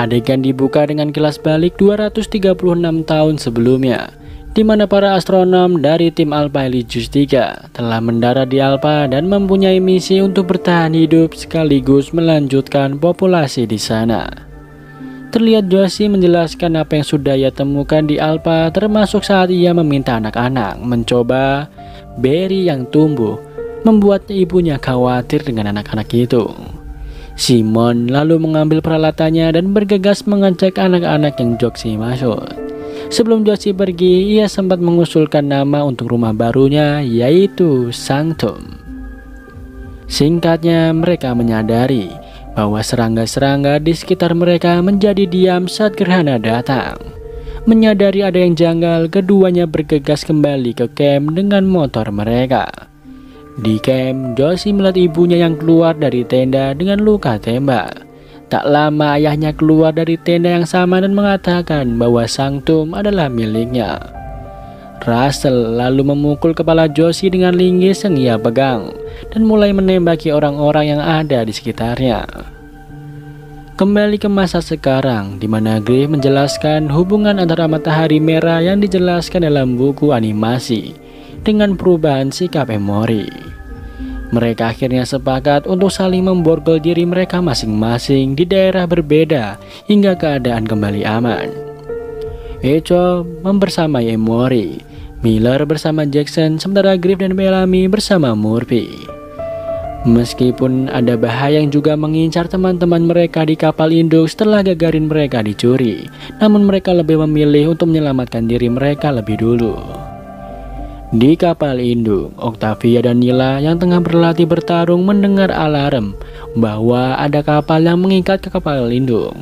Adegan dibuka dengan kilas balik 236 tahun sebelumnya, di mana para astronom dari tim Alpha Helios 3 telah mendarat di Alpha dan mempunyai misi untuk bertahan hidup sekaligus melanjutkan populasi di sana. Terlihat Josie menjelaskan apa yang sudah ia temukan di Alpha, termasuk saat ia meminta anak-anak mencoba beri yang tumbuh, membuat ibunya khawatir dengan anak-anak itu. Simon lalu mengambil peralatannya dan bergegas mengecek anak-anak yang Josie maksud. Sebelum Josie pergi, ia sempat mengusulkan nama untuk rumah barunya, yaitu Sanctum. Singkatnya, mereka menyadari bahwa serangga-serangga di sekitar mereka menjadi diam saat gerhana datang. Menyadari ada yang janggal, keduanya bergegas kembali ke camp dengan motor mereka. Di camp, Josie melihat ibunya yang keluar dari tenda dengan luka tembak. Tak lama ayahnya keluar dari tenda yang sama dan mengatakan bahwa Sanctum adalah miliknya. Russell lalu memukul kepala Josie dengan linggis yang ia pegang dan mulai menembaki orang-orang yang ada di sekitarnya. Kembali ke masa sekarang, di mana Griff menjelaskan hubungan antara matahari merah yang dijelaskan dalam buku animasi dengan perubahan sikap Emory. Mereka akhirnya sepakat untuk saling memborgol diri mereka masing-masing di daerah berbeda hingga keadaan kembali aman. Echo membersamai Emory, Miller bersama Jackson, sementara Griff dan Bellamy bersama Murphy. Meskipun ada bahaya yang juga mengincar teman-teman mereka di kapal induk setelah Gagarin mereka dicuri, namun mereka lebih memilih untuk menyelamatkan diri mereka lebih dulu. Di kapal induk, Octavia dan Nila yang tengah berlatih bertarung mendengar alarm bahwa ada kapal yang mengikat ke kapal induk.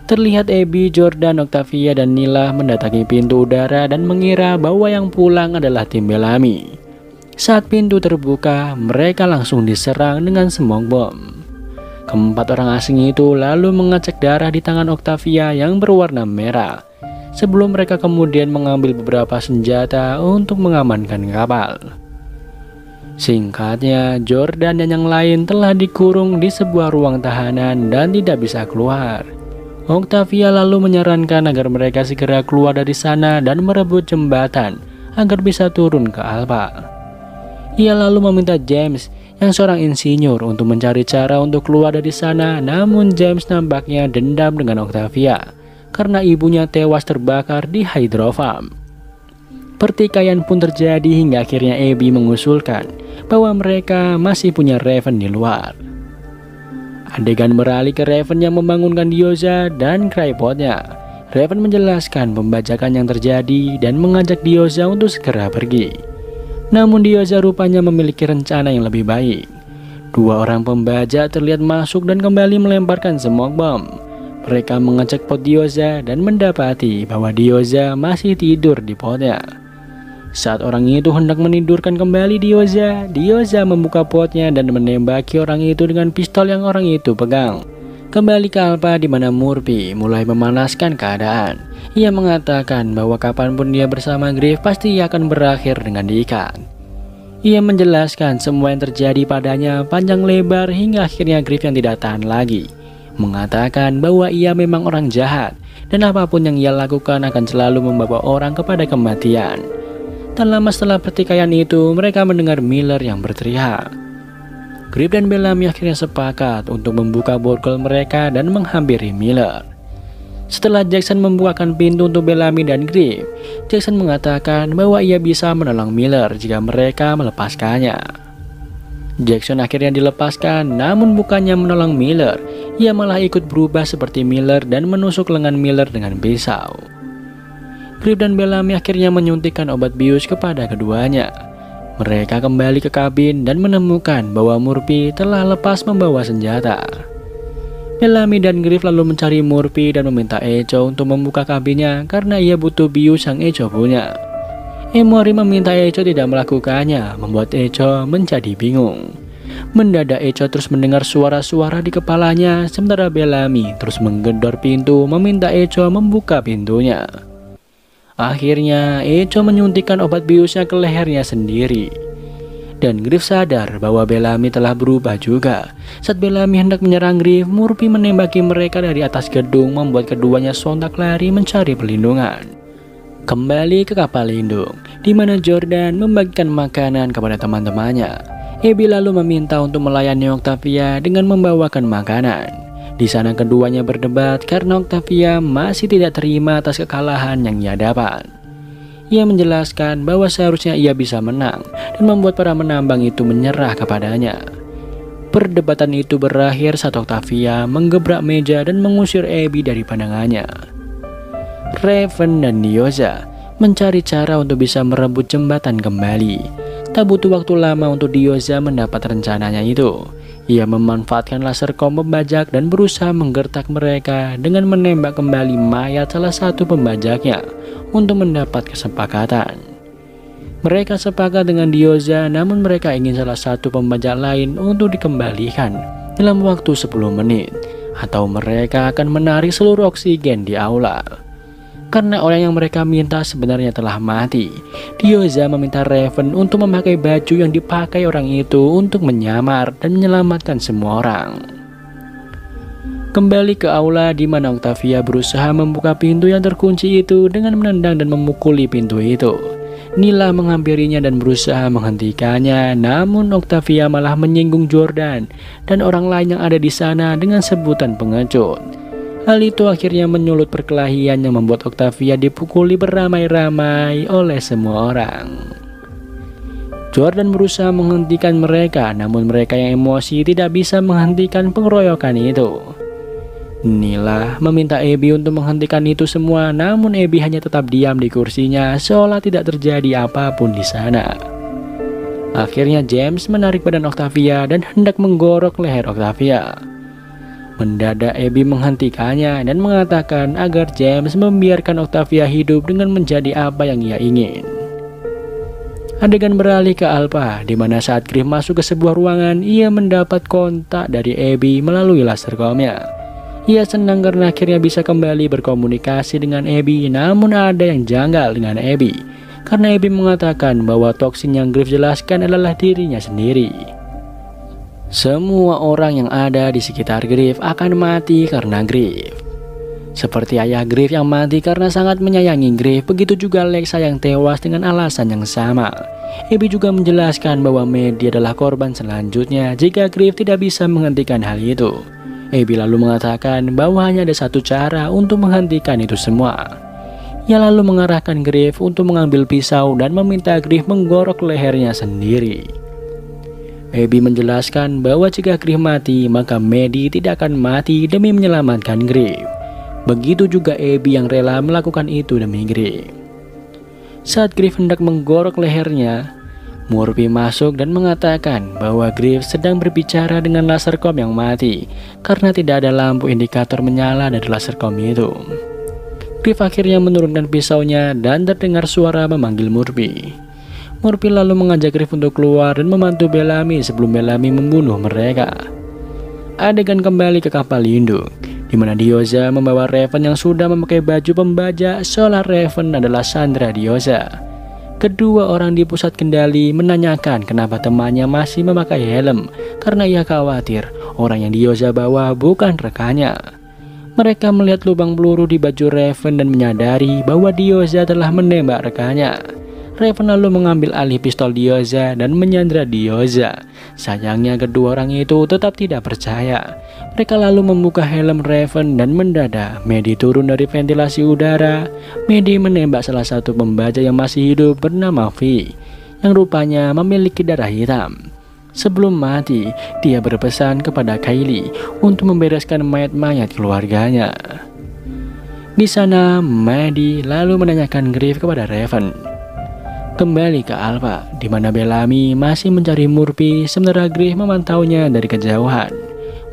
Terlihat Abby, Jordan, Octavia, dan Nila mendatangi pintu udara dan mengira bahwa yang pulang adalah tim Bellamy. Saat pintu terbuka, mereka langsung diserang dengan smoke bomb. Keempat orang asing itu lalu mengecek darah di tangan Octavia yang berwarna merah, sebelum mereka kemudian mengambil beberapa senjata untuk mengamankan kapal. Singkatnya, Jordan dan yang lain telah dikurung di sebuah ruang tahanan dan tidak bisa keluar. Octavia lalu menyarankan agar mereka segera keluar dari sana dan merebut jembatan agar bisa turun ke Alpha. Ia lalu meminta James yang seorang insinyur untuk mencari cara untuk keluar dari sana, namun James nampaknya dendam dengan Octavia karena ibunya tewas terbakar di hydrofarm. Pertikaian pun terjadi hingga akhirnya Abby mengusulkan bahwa mereka masih punya Raven di luar. Adegan beralih ke Raven yang membangunkan Diyoza dan Crypodnya. Raven menjelaskan pembajakan yang terjadi dan mengajak Diyoza untuk segera pergi. Namun Diyoza rupanya memiliki rencana yang lebih baik. Dua orang pembajak terlihat masuk dan kembali melemparkan smoke bomb. Mereka mengecek pot Diyoza dan mendapati bahwa Diyoza masih tidur di potnya. Saat orang itu hendak menidurkan kembali Diyoza, Diyoza membuka potnya dan menembaki orang itu dengan pistol yang orang itu pegang. Kembali ke Alpha di mana Murphy mulai memanaskan keadaan. Ia mengatakan bahwa kapanpun dia bersama Griff pasti ia akan berakhir dengan diikat. Ia menjelaskan semua yang terjadi padanya panjang lebar hingga akhirnya Griff yang tidak tahan lagi mengatakan bahwa ia memang orang jahat dan apapun yang ia lakukan akan selalu membawa orang kepada kematian. Tak lama setelah pertikaian itu, mereka mendengar Miller yang berteriak. Griff dan Bellamy akhirnya sepakat untuk membuka borgol mereka dan menghampiri Miller. Setelah Jackson membukakan pintu untuk Bellamy dan Griff, Jackson mengatakan bahwa ia bisa menolong Miller jika mereka melepaskannya. Jackson akhirnya dilepaskan, namun bukannya menolong Miller, ia malah ikut berubah seperti Miller dan menusuk lengan Miller dengan pisau. Griff dan Bellamy akhirnya menyuntikkan obat bius kepada keduanya. Mereka kembali ke kabin dan menemukan bahwa Murphy telah lepas membawa senjata. Bellamy dan Griff lalu mencari Murphy dan meminta Echo untuk membuka kabinnya karena ia butuh bius yang Echo punya. Emory meminta Echo tidak melakukannya, membuat Echo menjadi bingung. Mendadak Echo terus mendengar suara-suara di kepalanya, sementara Bellamy terus menggedor pintu meminta Echo membuka pintunya. Akhirnya Echo menyuntikkan obat biusnya ke lehernya sendiri. Dan Griff sadar bahwa Bellamy telah berubah juga. Saat Bellamy hendak menyerang Griff, Murphy menembaki mereka dari atas gedung, membuat keduanya sontak lari mencari perlindungan. Kembali ke kapal induk, di mana Jordan membagikan makanan kepada teman-temannya. Abby lalu meminta untuk melayani Octavia dengan membawakan makanan. Di sana keduanya berdebat karena Octavia masih tidak terima atas kekalahan yang ia dapat. Ia menjelaskan bahwa seharusnya ia bisa menang dan membuat para menambang itu menyerah kepadanya. Perdebatan itu berakhir saat Octavia menggebrak meja dan mengusir Abby dari pandangannya. Raven dan Diyoza mencari cara untuk bisa merebut jembatan kembali. Tak butuh waktu lama untuk Diyoza mendapat rencananya itu. Ia memanfaatkan laserkom pembajak dan berusaha menggertak mereka dengan menembak kembali mayat salah satu pembajaknya untuk mendapat kesepakatan. Mereka sepakat dengan Diyoza, namun mereka ingin salah satu pembajak lain untuk dikembalikan dalam waktu 10 menit, atau mereka akan menarik seluruh oksigen di aula. Karena orang yang mereka minta sebenarnya telah mati, Diyoza meminta Raven untuk memakai baju yang dipakai orang itu untuk menyamar dan menyelamatkan semua orang. Kembali ke aula di mana Octavia berusaha membuka pintu yang terkunci itu dengan menendang dan memukuli pintu itu. Nila menghampirinya dan berusaha menghentikannya, namun Octavia malah menyinggung Jordan dan orang lain yang ada di sana dengan sebutan pengecut. Hal itu akhirnya menyulut perkelahian yang membuat Octavia dipukuli beramai-ramai oleh semua orang. Jordan berusaha menghentikan mereka, namun mereka yang emosi tidak bisa menghentikan pengeroyokan itu. Nila meminta Abby untuk menghentikan itu semua, namun Abby hanya tetap diam di kursinya seolah tidak terjadi apapun di sana. Akhirnya James menarik badan Octavia dan hendak menggorok leher Octavia. Mendadak Abby menghentikannya dan mengatakan agar James membiarkan Octavia hidup dengan menjadi apa yang ia ingin. Adegan beralih ke Alpha, di mana saat Griff masuk ke sebuah ruangan, ia mendapat kontak dari Abby melalui lasercomnya. Ia senang karena akhirnya bisa kembali berkomunikasi dengan Abby, namun ada yang janggal dengan Abby, karena Abby mengatakan bahwa toksin yang Griff jelaskan adalah dirinya sendiri. Semua orang yang ada di sekitar Griff akan mati karena Griff. Seperti ayah Griff yang mati karena sangat menyayangi Griff, begitu juga Lexa yang tewas dengan alasan yang sama. Abby juga menjelaskan bahwa Maddie adalah korban selanjutnya jika Griff tidak bisa menghentikan hal itu. Abby lalu mengatakan bahwa hanya ada satu cara untuk menghentikan itu semua. Ia lalu mengarahkan Griff untuk mengambil pisau dan meminta Griff menggorok lehernya sendiri. Abby menjelaskan bahwa jika Griff mati, maka Maddie tidak akan mati demi menyelamatkan Griff. Begitu juga Abby yang rela melakukan itu demi Griff. Saat Griff hendak menggorok lehernya, Murphy masuk dan mengatakan bahwa Griff sedang berbicara dengan lasercom yang mati karena tidak ada lampu indikator menyala dari lasercom itu. Griff akhirnya menurunkan pisaunya dan terdengar suara memanggil Murphy. Murphy lalu mengajak Griff untuk keluar dan membantu Bellamy sebelum Bellamy membunuh mereka. Adegan kembali ke kapal induk, di mana Diyoza membawa Raven yang sudah memakai baju pembajak seolah Raven adalah Sandra Diyoza. Kedua orang di pusat kendali menanyakan kenapa temannya masih memakai helm karena ia khawatir orang yang Diyoza bawa bukan rekannya. Mereka melihat lubang peluru di baju Raven dan menyadari bahwa Diyoza telah menembak rekannya. Raven lalu mengambil alih pistol Diyoza dan menyandra Diyoza. Sayangnya kedua orang itu tetap tidak percaya. Mereka lalu membuka helm Raven dan mendadak Maddie turun dari ventilasi udara. Maddie menembak salah satu pembajak yang masih hidup bernama V, yang rupanya memiliki darah hitam. Sebelum mati, dia berpesan kepada Kylie untuk membereskan mayat-mayat keluarganya. Di sana, Maddie lalu menanyakan Griff kepada Raven. Kembali ke Alpha, di mana Bellamy masih mencari Murphy sementara Griff memantaunya dari kejauhan.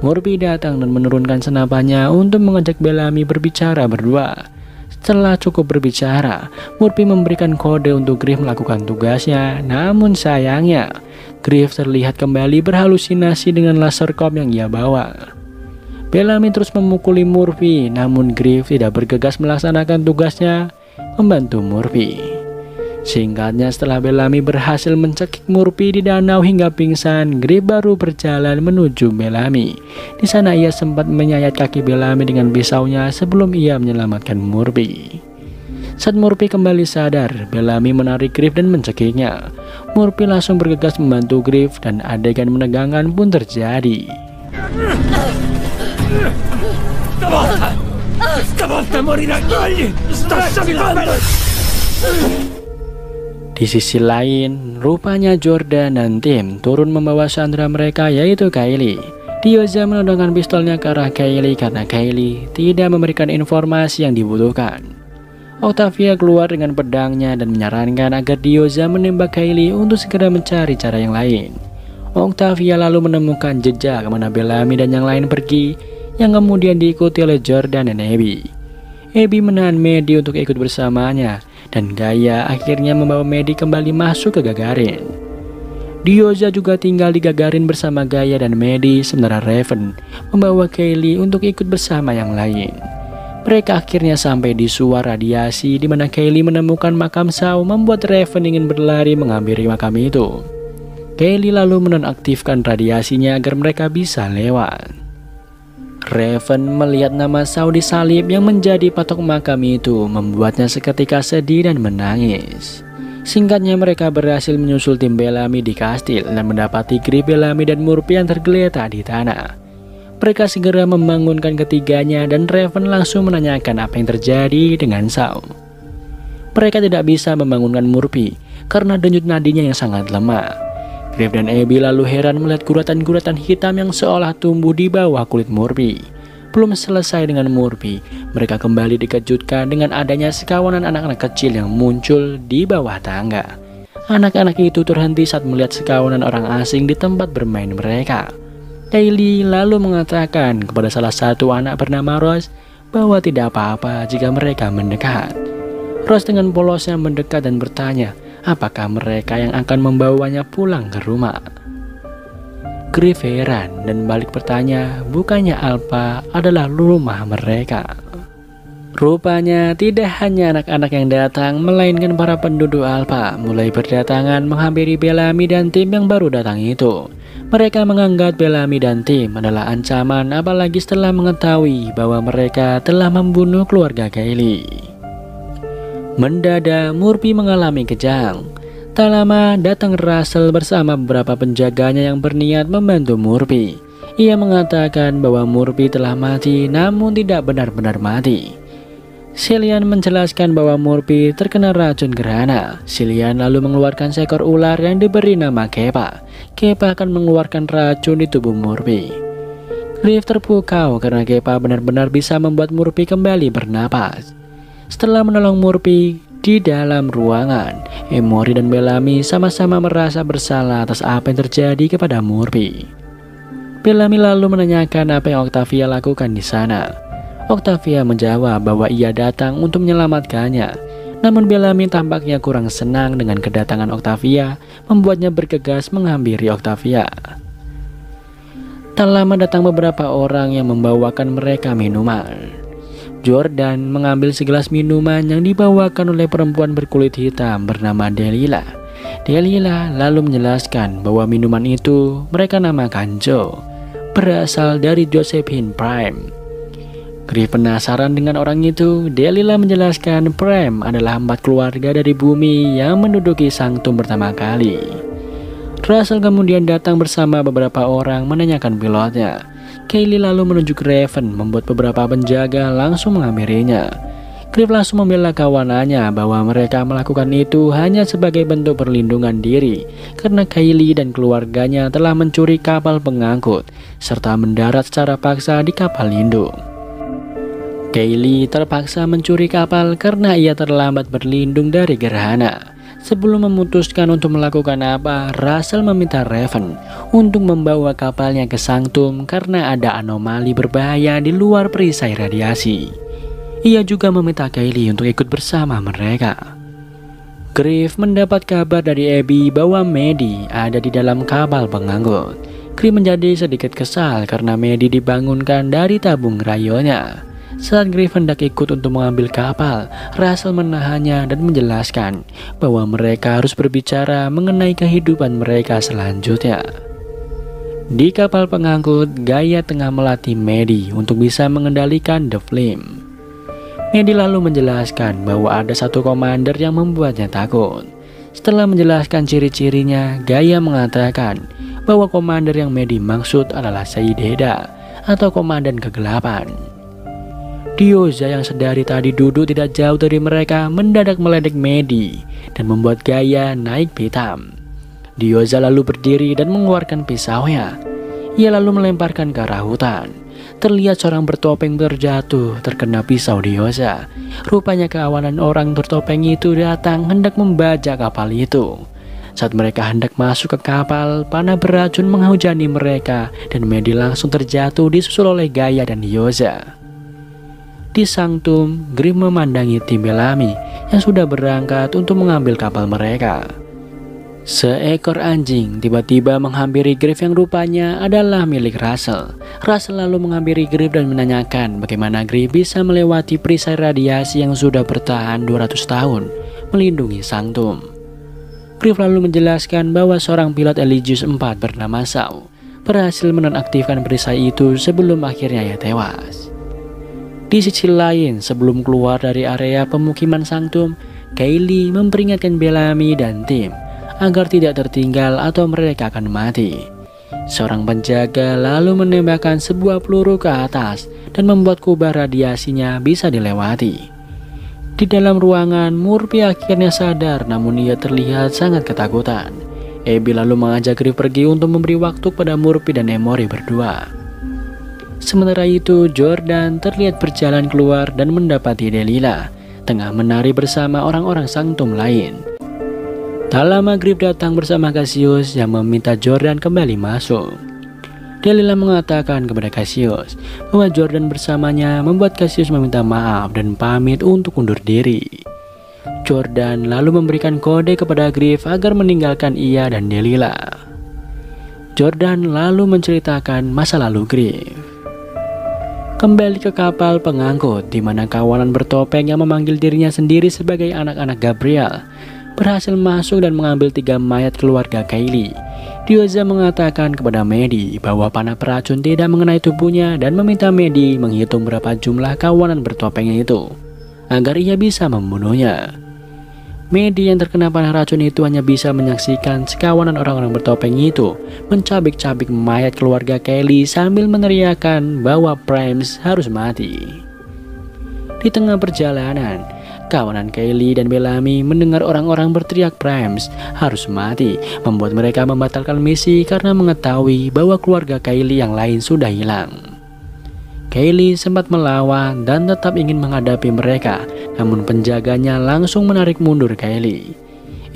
Murphy datang dan menurunkan senapannya untuk mengajak Bellamy berbicara berdua. Setelah cukup berbicara, Murphy memberikan kode untuk Griff melakukan tugasnya. Namun sayangnya, Griff terlihat kembali berhalusinasi dengan lasercom yang ia bawa. Bellamy terus memukuli Murphy, namun Griff tidak bergegas melaksanakan tugasnya membantu Murphy. Singkatnya, setelah Bellamy berhasil mencekik Murphy di danau hingga pingsan, Griff baru berjalan menuju Bellamy. Di sana ia sempat menyayat kaki Bellamy dengan pisaunya sebelum ia menyelamatkan Murphy. Saat Murphy kembali sadar, Bellamy menarik Griff dan mencekiknya. Murphy langsung bergegas membantu Griff dan adegan menegangkan pun terjadi. Di sisi lain, rupanya Jordan dan tim turun membawa sandera mereka, yaitu Kylie. Diyoza menodongkan pistolnya ke arah Kylie karena Kylie tidak memberikan informasi yang dibutuhkan. Octavia keluar dengan pedangnya dan menyarankan agar Diyoza menembak Kylie untuk segera mencari cara yang lain. Octavia lalu menemukan jejak kemana Bellamy dan yang lain pergi, yang kemudian diikuti oleh Jordan dan Abby. Abby menahan Maddie untuk ikut bersamanya, dan Gaia akhirnya membawa Maddie kembali masuk ke Gagarin. Diyoza juga tinggal di Gagarin bersama Gaia dan Maddie, sementara Raven membawa Kylie untuk ikut bersama yang lain. Mereka akhirnya sampai di suar radiasi di mana Kylie menemukan makam Shaw, membuat Raven ingin berlari menghampiri makam itu. Kylie lalu menonaktifkan radiasinya agar mereka bisa lewat. Raven melihat nama Shaw disalib yang menjadi patok makam itu, membuatnya seketika sedih dan menangis. Singkatnya, mereka berhasil menyusul tim Bellamy di kastil dan mendapati Griff, Bellamy dan Murphy yang tergeletak di tanah. Mereka segera membangunkan ketiganya dan Raven langsung menanyakan apa yang terjadi dengan Shaw. Mereka tidak bisa membangunkan Murphy karena denyut nadinya yang sangat lemah. Griff dan Abby lalu heran melihat guratan-guratan hitam yang seolah tumbuh di bawah kulit Murphy. Belum selesai dengan Murphy, mereka kembali dikejutkan dengan adanya sekawanan anak-anak kecil yang muncul di bawah tangga. Anak-anak itu terhenti saat melihat sekawanan orang asing di tempat bermain mereka. Kylie lalu mengatakan kepada salah satu anak bernama Rose bahwa tidak apa-apa jika mereka mendekat. Rose dengan polosnya mendekat dan bertanya, apakah mereka yang akan membawanya pulang ke rumah. Griff heran dan balik bertanya, bukannya Alpha adalah rumah mereka. Rupanya tidak hanya anak-anak yang datang, melainkan para penduduk Alpha mulai berdatangan menghampiri Bellamy dan tim yang baru datang itu. Mereka menganggap Bellamy dan tim adalah ancaman, apalagi setelah mengetahui bahwa mereka telah membunuh keluarga Kylie. Mendadak Murphy mengalami kejang. Tak lama datang Russell bersama beberapa penjaganya yang berniat membantu Murphy. Ia mengatakan bahwa Murphy telah mati namun tidak benar-benar mati. Cillian menjelaskan bahwa Murphy terkena racun gerhana. Cillian lalu mengeluarkan seekor ular yang diberi nama Kepa. Kepa akan mengeluarkan racun di tubuh Murphy. Griff terpukau karena Kepa benar-benar bisa membuat Murphy kembali bernapas. Setelah menolong Murphy di dalam ruangan, Emory dan Bellamy sama-sama merasa bersalah atas apa yang terjadi kepada Murphy. Bellamy lalu menanyakan apa yang Octavia lakukan di sana. Octavia menjawab bahwa ia datang untuk menyelamatkannya. Namun Bellamy tampaknya kurang senang dengan kedatangan Octavia, membuatnya bergegas menghampiri Octavia. Tak lama datang beberapa orang yang membawakan mereka minuman. Jordan mengambil segelas minuman yang dibawakan oleh perempuan berkulit hitam bernama Delilah. Delilah lalu menjelaskan bahwa minuman itu mereka namakan Joe, berasal dari Josephine Prime. Griff penasaran dengan orang itu. Delilah menjelaskan Prime adalah 4 keluarga dari bumi yang menduduki sanctum pertama kali. Russell kemudian datang bersama beberapa orang menanyakan pilotnya. Kylie lalu menunjuk Raven, membuat beberapa penjaga langsung menghampirinya. Griff langsung membela kawanannya bahwa mereka melakukan itu hanya sebagai bentuk perlindungan diri karena Kylie dan keluarganya telah mencuri kapal pengangkut serta mendarat secara paksa di kapal induk. Kylie terpaksa mencuri kapal karena ia terlambat berlindung dari gerhana. Sebelum memutuskan untuk melakukan apa, Russell meminta Raven untuk membawa kapalnya ke sanctum karena ada anomali berbahaya di luar perisai radiasi. Ia juga meminta Kylie untuk ikut bersama mereka. Griff mendapat kabar dari Abby bahwa Maddie ada di dalam kapal pengangkut. Griff menjadi sedikit kesal karena Maddie dibangunkan dari tabung rayonnya. Saat Griff hendak ikut untuk mengambil kapal, Russell menahannya dan menjelaskan bahwa mereka harus berbicara mengenai kehidupan mereka selanjutnya. Di kapal pengangkut, Gaia tengah melatih Maddie untuk bisa mengendalikan The Flame. Maddie lalu menjelaskan bahwa ada satu komander yang membuatnya takut. Setelah menjelaskan ciri-cirinya, Gaia mengatakan bahwa komander yang Maddie maksud adalah Saidheda atau komandan kegelapan. Diyoza yang sedari tadi duduk tidak jauh dari mereka mendadak meledek Maddie dan membuat Gaia naik pitam. Diyoza lalu berdiri dan mengeluarkan pisaunya. Ia lalu melemparkan ke arah hutan. Terlihat seorang bertopeng terjatuh terkena pisau Diyoza. Rupanya kawanan orang bertopeng itu datang hendak membajak kapal itu. Saat mereka hendak masuk ke kapal, panah beracun menghujani mereka dan Maddie langsung terjatuh disusul oleh Gaia dan Diyoza. Di Sanctum, Griff memandangi tim Bellamy yang sudah berangkat untuk mengambil kapal mereka. Seekor anjing tiba-tiba menghampiri Griff yang rupanya adalah milik Russell. Russell lalu menghampiri Griff dan menanyakan bagaimana Griff bisa melewati perisai radiasi yang sudah bertahan 200 tahun melindungi Sanctum. Griff lalu menjelaskan bahwa seorang pilot Eligius IV bernama Shaw berhasil menonaktifkan perisai itu sebelum akhirnya ia tewas. Di sisi lain, sebelum keluar dari area pemukiman Sanctum, Kaylee memperingatkan Bellamy dan tim agar tidak tertinggal atau mereka akan mati. Seorang penjaga lalu menembakkan sebuah peluru ke atas dan membuat kubah radiasinya bisa dilewati. Di dalam ruangan, Murphy akhirnya sadar namun ia terlihat sangat ketakutan. Abby lalu mengajak Griff pergi untuk memberi waktu pada Murphy dan Emory berdua. Sementara itu, Jordan terlihat berjalan keluar dan mendapati Delilah tengah menari bersama orang-orang Sanctum lain. Tak lama Griff datang bersama Cassius yang meminta Jordan kembali masuk. Delilah mengatakan kepada Cassius bahwa Jordan bersamanya membuat Cassius meminta maaf dan pamit untuk undur diri. Jordan lalu memberikan kode kepada Griff agar meninggalkan ia dan Delilah. Jordan lalu menceritakan masa lalu Griff. Kembali ke kapal pengangkut di mana kawanan bertopeng yang memanggil dirinya sendiri sebagai anak-anak Gabriel berhasil masuk dan mengambil 3 mayat keluarga Kaylee. Diyoza mengatakan kepada Maddie bahwa panah beracun tidak mengenai tubuhnya dan meminta Maddie menghitung berapa jumlah kawanan bertopeng itu agar ia bisa membunuhnya. Maddie yang terkena panah racun itu hanya bisa menyaksikan sekawanan orang-orang bertopeng itu mencabik-cabik mayat keluarga Kaylee sambil meneriakkan bahwa Primes harus mati. Di tengah perjalanan, kawanan Kaylee dan Bellamy mendengar orang-orang berteriak Primes harus mati, membuat mereka membatalkan misi karena mengetahui bahwa keluarga Kaylee yang lain sudah hilang. Kaylee sempat melawan dan tetap ingin menghadapi mereka, namun penjaganya langsung menarik mundur Kaylee.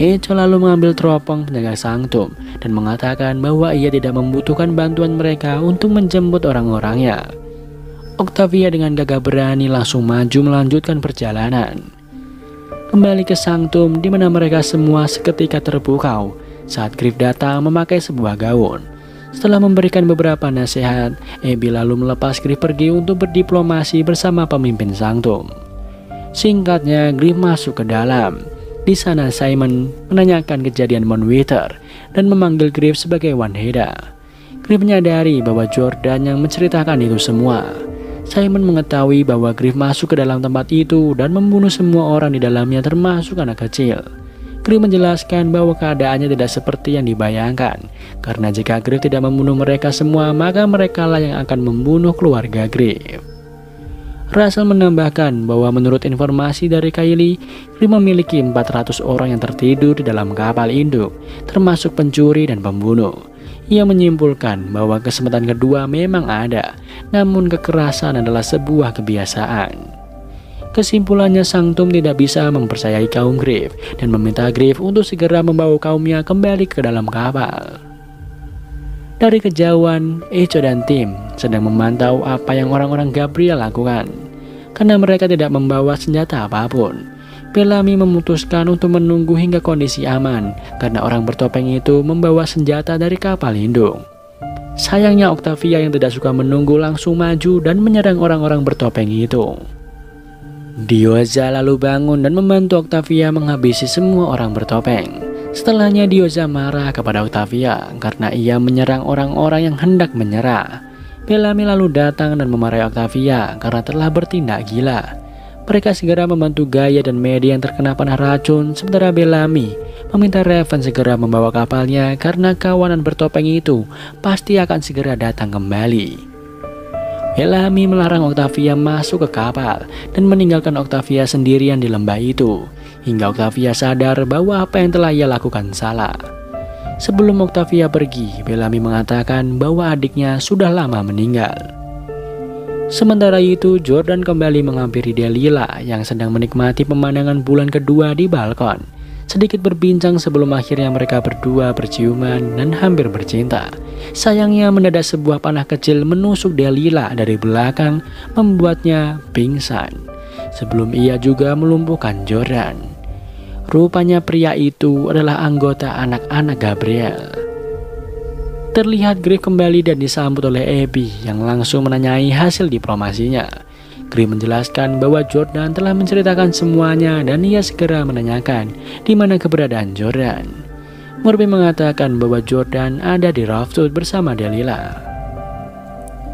Echo lalu mengambil teropong penjaga Sanctum dan mengatakan bahwa ia tidak membutuhkan bantuan mereka untuk menjemput orang-orangnya. Octavia dengan gagah berani langsung maju melanjutkan perjalanan. Kembali ke Sanctum di mana mereka semua seketika terpukau saat Griff datang memakai sebuah gaun. Setelah memberikan beberapa nasihat, Abby lalu melepas Griff pergi untuk berdiplomasi bersama pemimpin Sanctum. Singkatnya, Griff masuk ke dalam. Di sana Simon menanyakan kejadian Moonwither dan memanggil Griff sebagai Wanheda. Griff menyadari bahwa Jordan yang menceritakan itu semua. Simon mengetahui bahwa Griff masuk ke dalam tempat itu dan membunuh semua orang di dalamnya termasuk anak kecil. Griff menjelaskan bahwa keadaannya tidak seperti yang dibayangkan, karena jika Griff tidak membunuh mereka semua, maka merekalah yang akan membunuh keluarga Griff. Russell menambahkan bahwa menurut informasi dari Kaylee, Griff memiliki 400 orang yang tertidur di dalam kapal induk, termasuk pencuri dan pembunuh. Ia menyimpulkan bahwa kesempatan kedua memang ada, namun kekerasan adalah sebuah kebiasaan. Kesimpulannya, Sanctum tidak bisa mempercayai kaum Griff dan meminta Griff untuk segera membawa kaumnya kembali ke dalam kapal. Dari kejauhan, Echo dan tim sedang memantau apa yang orang-orang Gabriel lakukan. Karena mereka tidak membawa senjata apapun, Bellamy memutuskan untuk menunggu hingga kondisi aman karena orang bertopeng itu membawa senjata dari kapal induk. Sayangnya Octavia yang tidak suka menunggu langsung maju dan menyerang orang-orang bertopeng itu. Diyoza lalu bangun dan membantu Octavia menghabisi semua orang bertopeng. Setelahnya Diyoza marah kepada Octavia karena ia menyerang orang-orang yang hendak menyerah. Bellamy lalu datang dan memarahi Octavia karena telah bertindak gila. Mereka segera membantu Gaia dan Medi yang terkena panah racun, sementara Bellamy meminta Raven segera membawa kapalnya karena kawanan bertopeng itu pasti akan segera datang kembali. Bellamy melarang Octavia masuk ke kapal dan meninggalkan Octavia sendirian di lembah itu, hingga Octavia sadar bahwa apa yang telah ia lakukan salah. Sebelum Octavia pergi, Bellamy mengatakan bahwa adiknya sudah lama meninggal. Sementara itu, Jordan kembali menghampiri Delilah yang sedang menikmati pemandangan bulan kedua di balkon. Sedikit berbincang sebelum akhirnya mereka berdua berciuman dan hampir bercinta. Sayangnya mendadak sebuah panah kecil menusuk Delilah dari belakang, membuatnya pingsan. Sebelum ia juga melumpuhkan Jordan. Rupanya pria itu adalah anggota anak-anak Gabriel. Terlihat Griff kembali dan disambut oleh Abby yang langsung menanyai hasil diplomasinya. Griff menjelaskan bahwa Jordan telah menceritakan semuanya dan ia segera menanyakan di mana keberadaan Jordan. Murphy mengatakan bahwa Jordan ada di Raftwood bersama Delilah.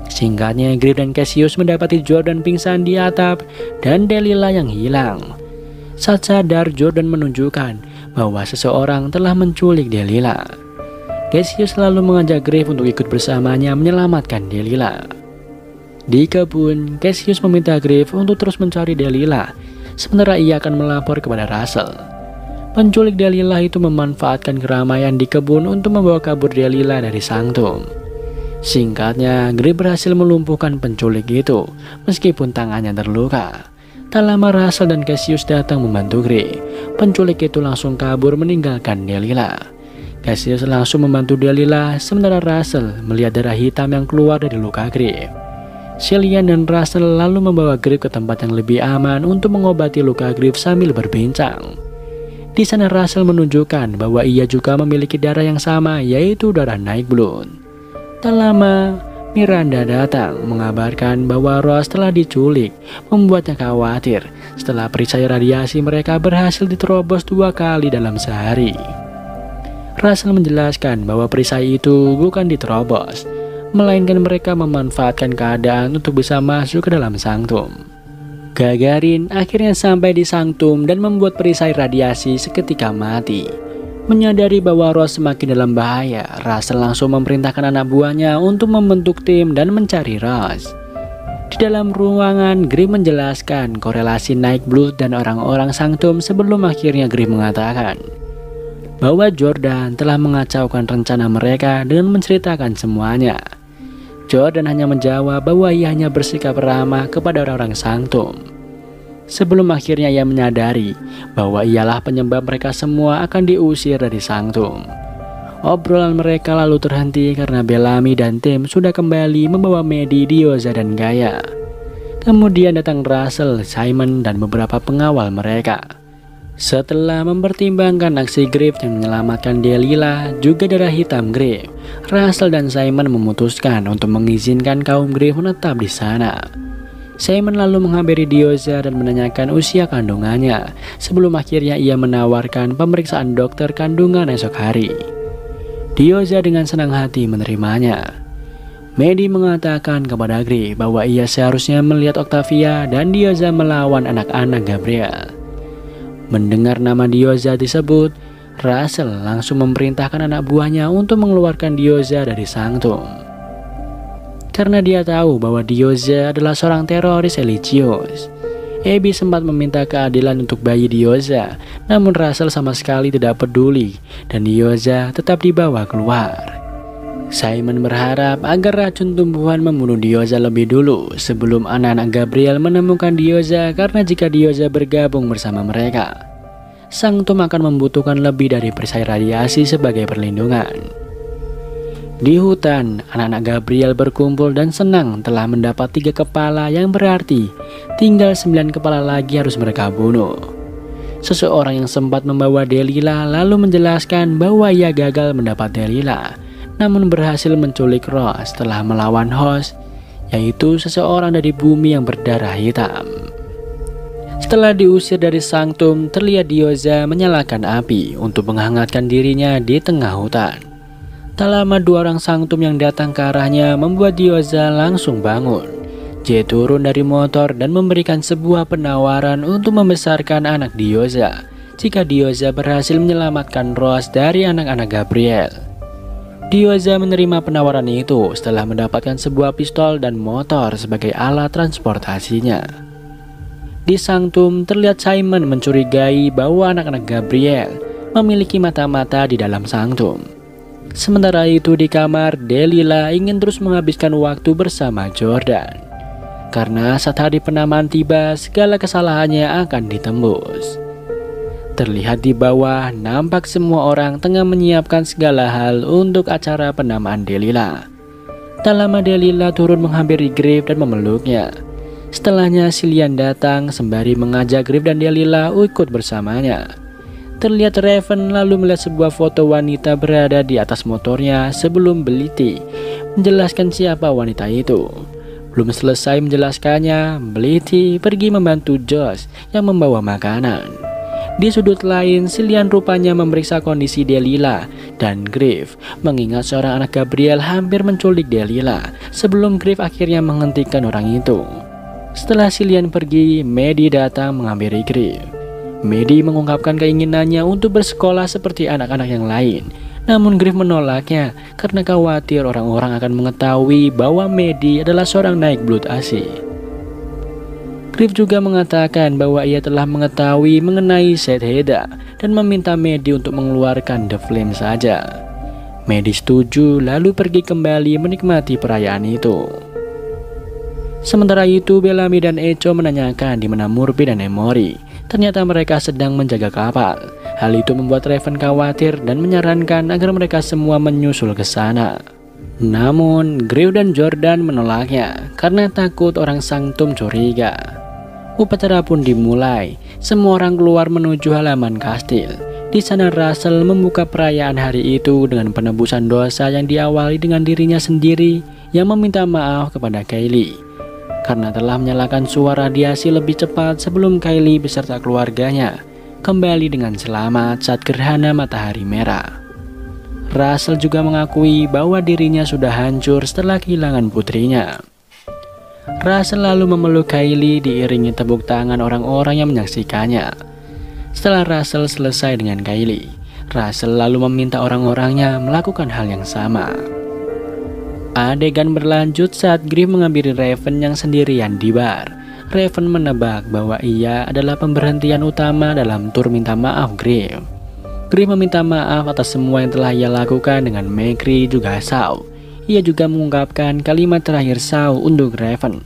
Singkatnya, Griff dan Cassius mendapati Jordan pingsan di atap dan Delilah yang hilang. Saat sadar, Jordan menunjukkan bahwa seseorang telah menculik Delilah. Cassius lalu mengajak Griff untuk ikut bersamanya menyelamatkan Delilah. Di kebun, Cassius meminta Griff untuk terus mencari Delilah, sementara ia akan melapor kepada Russell. Penculik Delilah itu memanfaatkan keramaian di kebun untuk membawa kabur Delilah dari Sanctum. Singkatnya, Griff berhasil melumpuhkan penculik itu, meskipun tangannya terluka. Tak lama Russell dan Cassius datang membantu Griff. Penculik itu langsung kabur meninggalkan Delilah. Cassius langsung membantu Delilah, sementara Russell melihat darah hitam yang keluar dari luka Griff. Cillian dan Russell lalu membawa Griff ke tempat yang lebih aman untuk mengobati luka Griff sambil berbincang. Di sana Russell menunjukkan bahwa ia juga memiliki darah yang sama, yaitu darah Nightblood. Tak lama, Miranda datang mengabarkan bahwa Rose telah diculik, membuatnya khawatir setelah perisai radiasi mereka berhasil diterobos 2 kali dalam sehari. Russell menjelaskan bahwa perisai itu bukan diterobos, melainkan mereka memanfaatkan keadaan untuk bisa masuk ke dalam Sanctum. Gagarin akhirnya sampai di Sanctum dan membuat perisai radiasi seketika mati. Menyadari bahwa Rose semakin dalam bahaya, Russell langsung memerintahkan anak buahnya untuk membentuk tim dan mencari Rose. Di dalam ruangan, Griff menjelaskan korelasi Nightblood dan orang-orang Sanctum sebelum akhirnya Griff mengatakan bahwa Jordan telah mengacaukan rencana mereka dengan menceritakan semuanya. Jordan hanya menjawab bahwa ia hanya bersikap ramah kepada orang-orang Sanctum. Sebelum akhirnya ia menyadari bahwa ialah penyebab mereka semua akan diusir dari Sanctum. Obrolan mereka lalu terhenti karena Bellamy dan tim sudah kembali membawa Medi, Diyoza, dan Gaia. Kemudian datang Russell, Simon, dan beberapa pengawal mereka. Setelah mempertimbangkan aksi Griff yang menyelamatkan Delilah, juga darah hitam Griff, Russell dan Simon memutuskan untuk mengizinkan kaum Griff menetap di sana. Simon lalu menghampiri Diyoza dan menanyakan usia kandungannya, sebelum akhirnya ia menawarkan pemeriksaan dokter kandungan esok hari. Diyoza dengan senang hati menerimanya. Medi mengatakan kepada Griff bahwa ia seharusnya melihat Octavia dan Diyoza melawan anak-anak Gabriel. Mendengar nama Diyoza disebut, Russell langsung memerintahkan anak buahnya untuk mengeluarkan Diyoza dari Sanctum. Karena dia tahu bahwa Diyoza adalah seorang teroris religius. Abby sempat meminta keadilan untuk bayi Diyoza, namun Russell sama sekali tidak peduli dan Diyoza tetap dibawa keluar. Simon berharap agar racun tumbuhan membunuh Diyoza lebih dulu sebelum anak-anak Gabriel menemukan Diyoza, karena jika Diyoza bergabung bersama mereka, Sanctum akan membutuhkan lebih dari perisai radiasi sebagai perlindungan. Di hutan, anak-anak Gabriel berkumpul dan senang telah mendapat 3 kepala, yang berarti tinggal 9 kepala lagi harus mereka bunuh. Seseorang yang sempat membawa Delilah lalu menjelaskan bahwa ia gagal mendapat Delilah namun berhasil menculik Rose setelah melawan host, yaitu seseorang dari bumi yang berdarah hitam. Setelah diusir dari sanctum, terlihat Diyoza menyalakan api untuk menghangatkan dirinya di tengah hutan. Tak lama 2 orang sanctum yang datang ke arahnya membuat Diyoza langsung bangun. J turun dari motor dan memberikan sebuah penawaran untuk membesarkan anak Diyoza jika Diyoza berhasil menyelamatkan Rose dari anak-anak Gabriel. Diyoza menerima penawaran itu setelah mendapatkan sebuah pistol dan motor sebagai alat transportasinya. Di sanctum terlihat Simon mencurigai bahwa anak-anak Gabriel memiliki mata-mata di dalam sanctum. Sementara itu di kamar, Delilah ingin terus menghabiskan waktu bersama Jordan. Karena saat hari penamaan tiba, segala kesalahannya akan ditembus. Terlihat di bawah, nampak semua orang tengah menyiapkan segala hal untuk acara penamaan Delilah. Tak lama Delilah turun menghampiri Griff dan memeluknya. Setelahnya Cillian datang sembari mengajak Griff dan Delilah ikut bersamanya. Terlihat Raven lalu melihat sebuah foto wanita berada di atas motornya sebelum Blighty menjelaskan siapa wanita itu. Belum selesai menjelaskannya, Blighty pergi membantu Josh yang membawa makanan. Di sudut lain, Cillian rupanya memeriksa kondisi Delilah dan Griff, mengingat seorang anak Gabriel hampir menculik Delilah sebelum Griff akhirnya menghentikan orang itu. Setelah Cillian pergi, Maddie datang menghampiri Griff. Maddie mengungkapkan keinginannya untuk bersekolah seperti anak-anak yang lain. Namun Griff menolaknya karena khawatir orang-orang akan mengetahui bahwa Maddie adalah seorang naik blood asli. Griff juga mengatakan bahwa ia telah mengetahui mengenai Shekhida dan meminta Maddie untuk mengeluarkan The Flame saja. Maddie setuju lalu pergi kembali menikmati perayaan itu. Sementara itu Bellamy dan Echo menanyakan di mana Murphy dan Emory. Ternyata mereka sedang menjaga kapal. Hal itu membuat Raven khawatir dan menyarankan agar mereka semua menyusul ke sana. Namun Griff dan Jordan menolaknya karena takut orang sanctum curiga. Upacara pun dimulai. Semua orang keluar menuju halaman kastil. Di sana Russell membuka perayaan hari itu dengan penebusan dosa yang diawali dengan dirinya sendiri yang meminta maaf kepada Kylie karena telah menyalakan suara radiasi lebih cepat sebelum Kylie beserta keluarganya kembali dengan selamat saat gerhana matahari merah. Russell juga mengakui bahwa dirinya sudah hancur setelah kehilangan putrinya. Russell lalu memeluk Kylie diiringi tepuk tangan orang-orang yang menyaksikannya. Setelah Russell selesai dengan Kylie, Russell lalu meminta orang-orangnya melakukan hal yang sama. Adegan berlanjut saat Griff menghampiri Raven yang sendirian di bar. Raven menebak bahwa ia adalah pemberhentian utama dalam tur minta maaf Griff. Griff meminta maaf atas semua yang telah ia lakukan dengan Maegri juga Shaw. Ia juga mengungkapkan kalimat terakhir Shaw untuk Raven,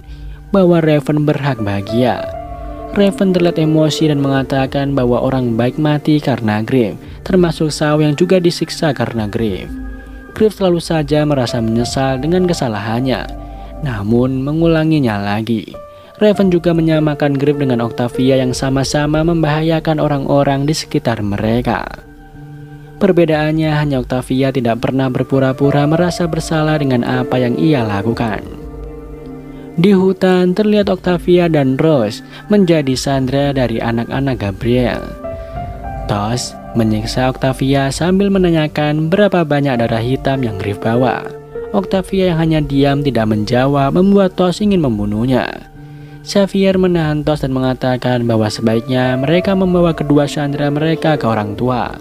bahwa Raven berhak bahagia. Raven terlihat emosi dan mengatakan bahwa orang baik mati karena Griff, termasuk Shaw yang juga disiksa karena Griff. Griff selalu saja merasa menyesal dengan kesalahannya, namun mengulanginya lagi. Raven juga menyamakan Griff dengan Octavia yang sama-sama membahayakan orang-orang di sekitar mereka. Perbedaannya hanya Octavia tidak pernah berpura-pura merasa bersalah dengan apa yang ia lakukan. Di hutan terlihat Octavia dan Rose menjadi sandera dari anak-anak Gabriel. Tosh menyiksa Octavia sambil menanyakan berapa banyak darah hitam yang Griff bawa. Octavia yang hanya diam tidak menjawab membuat Tosh ingin membunuhnya. Xavier menahan Tosh dan mengatakan bahwa sebaiknya mereka membawa kedua sandera mereka ke orang tua.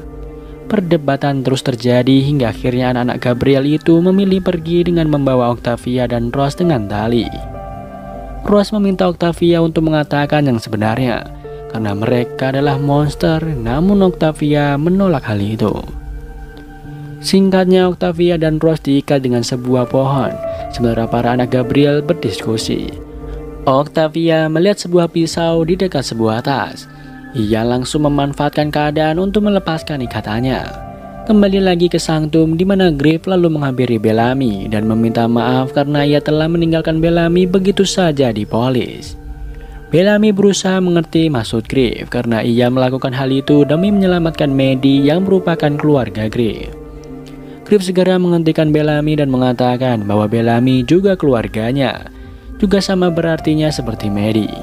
Perdebatan terus terjadi hingga akhirnya anak-anak Gabriel itu memilih pergi dengan membawa Octavia dan Rose dengan tali. Rose meminta Octavia untuk mengatakan yang sebenarnya karena mereka adalah monster, namun Octavia menolak hal itu. Singkatnya Octavia dan Rose diikat dengan sebuah pohon, sementara para anak Gabriel berdiskusi. Octavia melihat sebuah pisau di dekat sebuah tas. Ia langsung memanfaatkan keadaan untuk melepaskan ikatannya. Kembali lagi ke sanctum di mana Griff lalu menghampiri Bellamy dan meminta maaf karena ia telah meninggalkan Bellamy begitu saja di Polis. Bellamy berusaha mengerti maksud Griff karena ia melakukan hal itu demi menyelamatkan Maddie yang merupakan keluarga Griff. Griff segera menghentikan Bellamy dan mengatakan bahwa Bellamy juga keluarganya, juga sama berartinya seperti Maddie.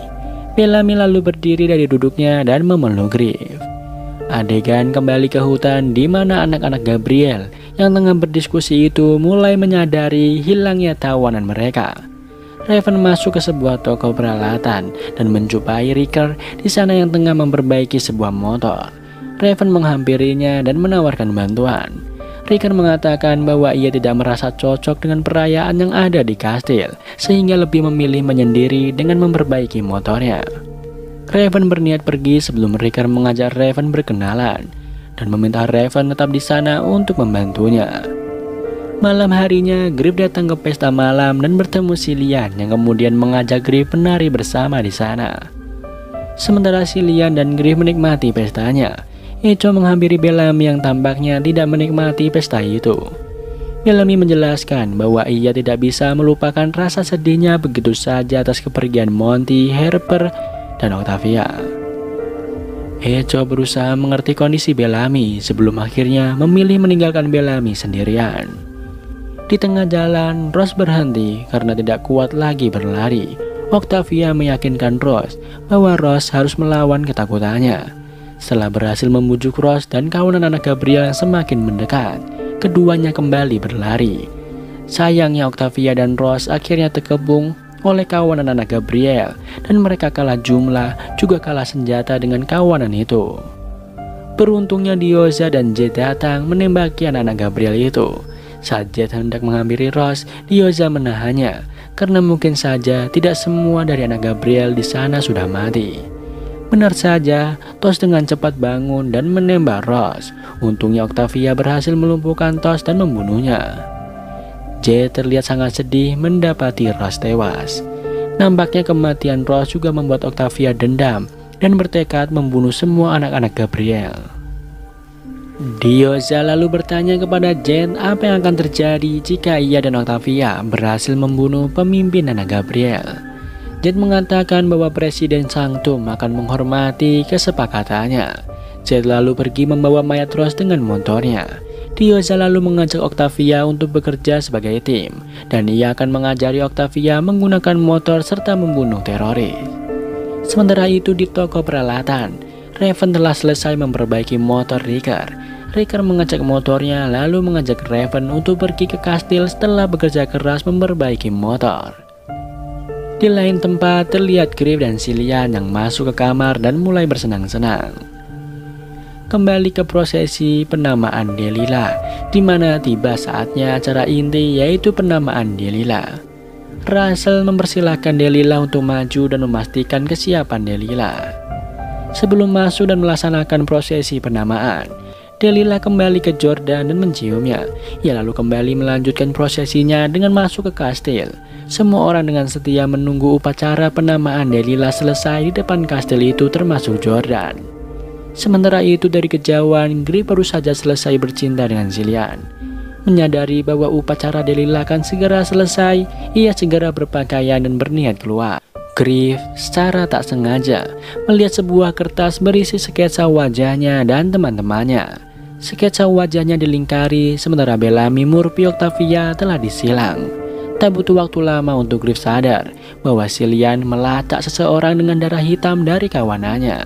Bellamy lalu berdiri dari duduknya dan memeluk Griff. Adegan kembali ke hutan di mana anak-anak Gabriel yang tengah berdiskusi itu mulai menyadari hilangnya tawanan mereka. Raven masuk ke sebuah toko peralatan dan menjumpai Riker di sana yang tengah memperbaiki sebuah motor. Raven menghampirinya dan menawarkan bantuan. Riker mengatakan bahwa ia tidak merasa cocok dengan perayaan yang ada di kastil, sehingga lebih memilih menyendiri dengan memperbaiki motornya. Raven berniat pergi sebelum Riker mengajak Raven berkenalan dan meminta Raven tetap di sana untuk membantunya. Malam harinya, Griff datang ke pesta malam dan bertemu Cillian yang kemudian mengajak Griff menari bersama di sana. Sementara Cillian dan Griff menikmati pestanya, Echo menghampiri Bellamy yang tampaknya tidak menikmati pesta itu. Bellamy menjelaskan bahwa ia tidak bisa melupakan rasa sedihnya begitu saja atas kepergian Monty, Harper, dan Octavia. Echo berusaha mengerti kondisi Bellamy sebelum akhirnya memilih meninggalkan Bellamy sendirian. Di tengah jalan, Rose berhenti karena tidak kuat lagi berlari. Octavia meyakinkan Rose bahwa Rose harus melawan ketakutannya. Setelah berhasil membujuk Rose dan kawanan anak Gabriel yang semakin mendekat, keduanya kembali berlari. Sayangnya Octavia dan Rose akhirnya terkepung oleh kawanan anak Gabriel dan mereka kalah jumlah juga kalah senjata dengan kawanan itu. Beruntungnya Diyoza dan Jet datang menembaki anak-anak Gabriel itu. Saat Jet hendak menghampiri Rose, Diyoza menahannya karena mungkin saja tidak semua dari anak Gabriel di sana sudah mati. Benar saja, Tos dengan cepat bangun dan menembak Rose. Untungnya Octavia berhasil melumpuhkan Tos dan membunuhnya. Jet terlihat sangat sedih mendapati Rose tewas. Nampaknya kematian Rose juga membuat Octavia dendam dan bertekad membunuh semua anak-anak Gabriel. Diyoza lalu bertanya kepada Jet apa yang akan terjadi jika ia dan Octavia berhasil membunuh pemimpin anak Gabriel. Jet mengatakan bahwa Presiden Sanctum akan menghormati kesepakatannya. Jet lalu pergi membawa mayat Rose dengan motornya. Diyoza lalu mengajak Octavia untuk bekerja sebagai tim, dan ia akan mengajari Octavia menggunakan motor serta membunuh teroris. Sementara itu di toko peralatan, Raven telah selesai memperbaiki motor Riker. Riker mengecek motornya lalu mengajak Raven untuk pergi ke kastil setelah bekerja keras memperbaiki motor. Di lain tempat terlihat Griff dan Cillian yang masuk ke kamar dan mulai bersenang-senang. Kembali ke prosesi penamaan Delilah, di mana tiba saatnya acara inti yaitu penamaan Delilah. Russell mempersilahkan Delilah untuk maju dan memastikan kesiapan Delilah. Sebelum masuk dan melaksanakan prosesi penamaan, Delilah kembali ke Jordan dan menciumnya. Ia lalu kembali melanjutkan prosesinya dengan masuk ke kastil. Semua orang dengan setia menunggu upacara penamaan Delilah selesai di depan kastil itu termasuk Jordan. Sementara itu dari kejauhan, Griff baru saja selesai bercinta dengan Cillian. Menyadari bahwa upacara Delilah akan segera selesai, ia segera berpakaian dan berniat keluar. Griff secara tak sengaja melihat sebuah kertas berisi sketsa wajahnya dan teman-temannya. Sketsa wajahnya dilingkari, sementara Bellamy, Murphy, Octavia telah disilang. Tak butuh waktu lama untuk Griff sadar bahwa Cillian melacak seseorang dengan darah hitam dari kawanannya.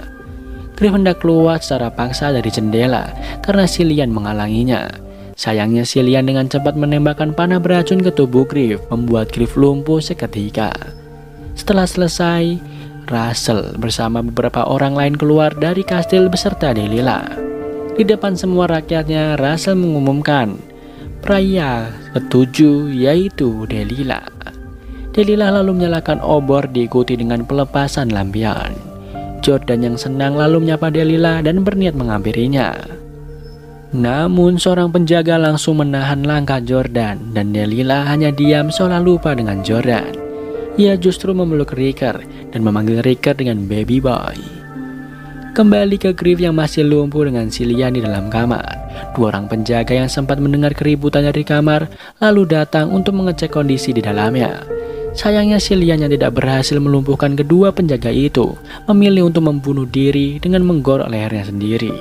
Griff hendak keluar secara paksa dari jendela karena Cillian menghalanginya. Sayangnya Cillian dengan cepat menembakkan panah beracun ke tubuh Griff, membuat Griff lumpuh seketika. Setelah selesai, Russell bersama beberapa orang lain keluar dari kastil beserta Delilah. Di depan semua rakyatnya, Russell mengumumkan pria ketujuh yaitu Delilah. Delilah lalu menyalakan obor diikuti dengan pelepasan lampion. Jordan yang senang lalu menyapa Delilah dan berniat menghampirinya. Namun seorang penjaga langsung menahan langkah Jordan dan Delilah hanya diam seolah lupa dengan Jordan. Ia justru memeluk Riker dan memanggil Riker dengan baby boy. Kembali ke Griff yang masih lumpuh dengan Cillian di dalam kamar. Dua orang penjaga yang sempat mendengar keributan dari kamar lalu datang untuk mengecek kondisi di dalamnya. Sayangnya Cillian yang tidak berhasil melumpuhkan kedua penjaga itu memilih untuk membunuh diri dengan menggorok lehernya sendiri.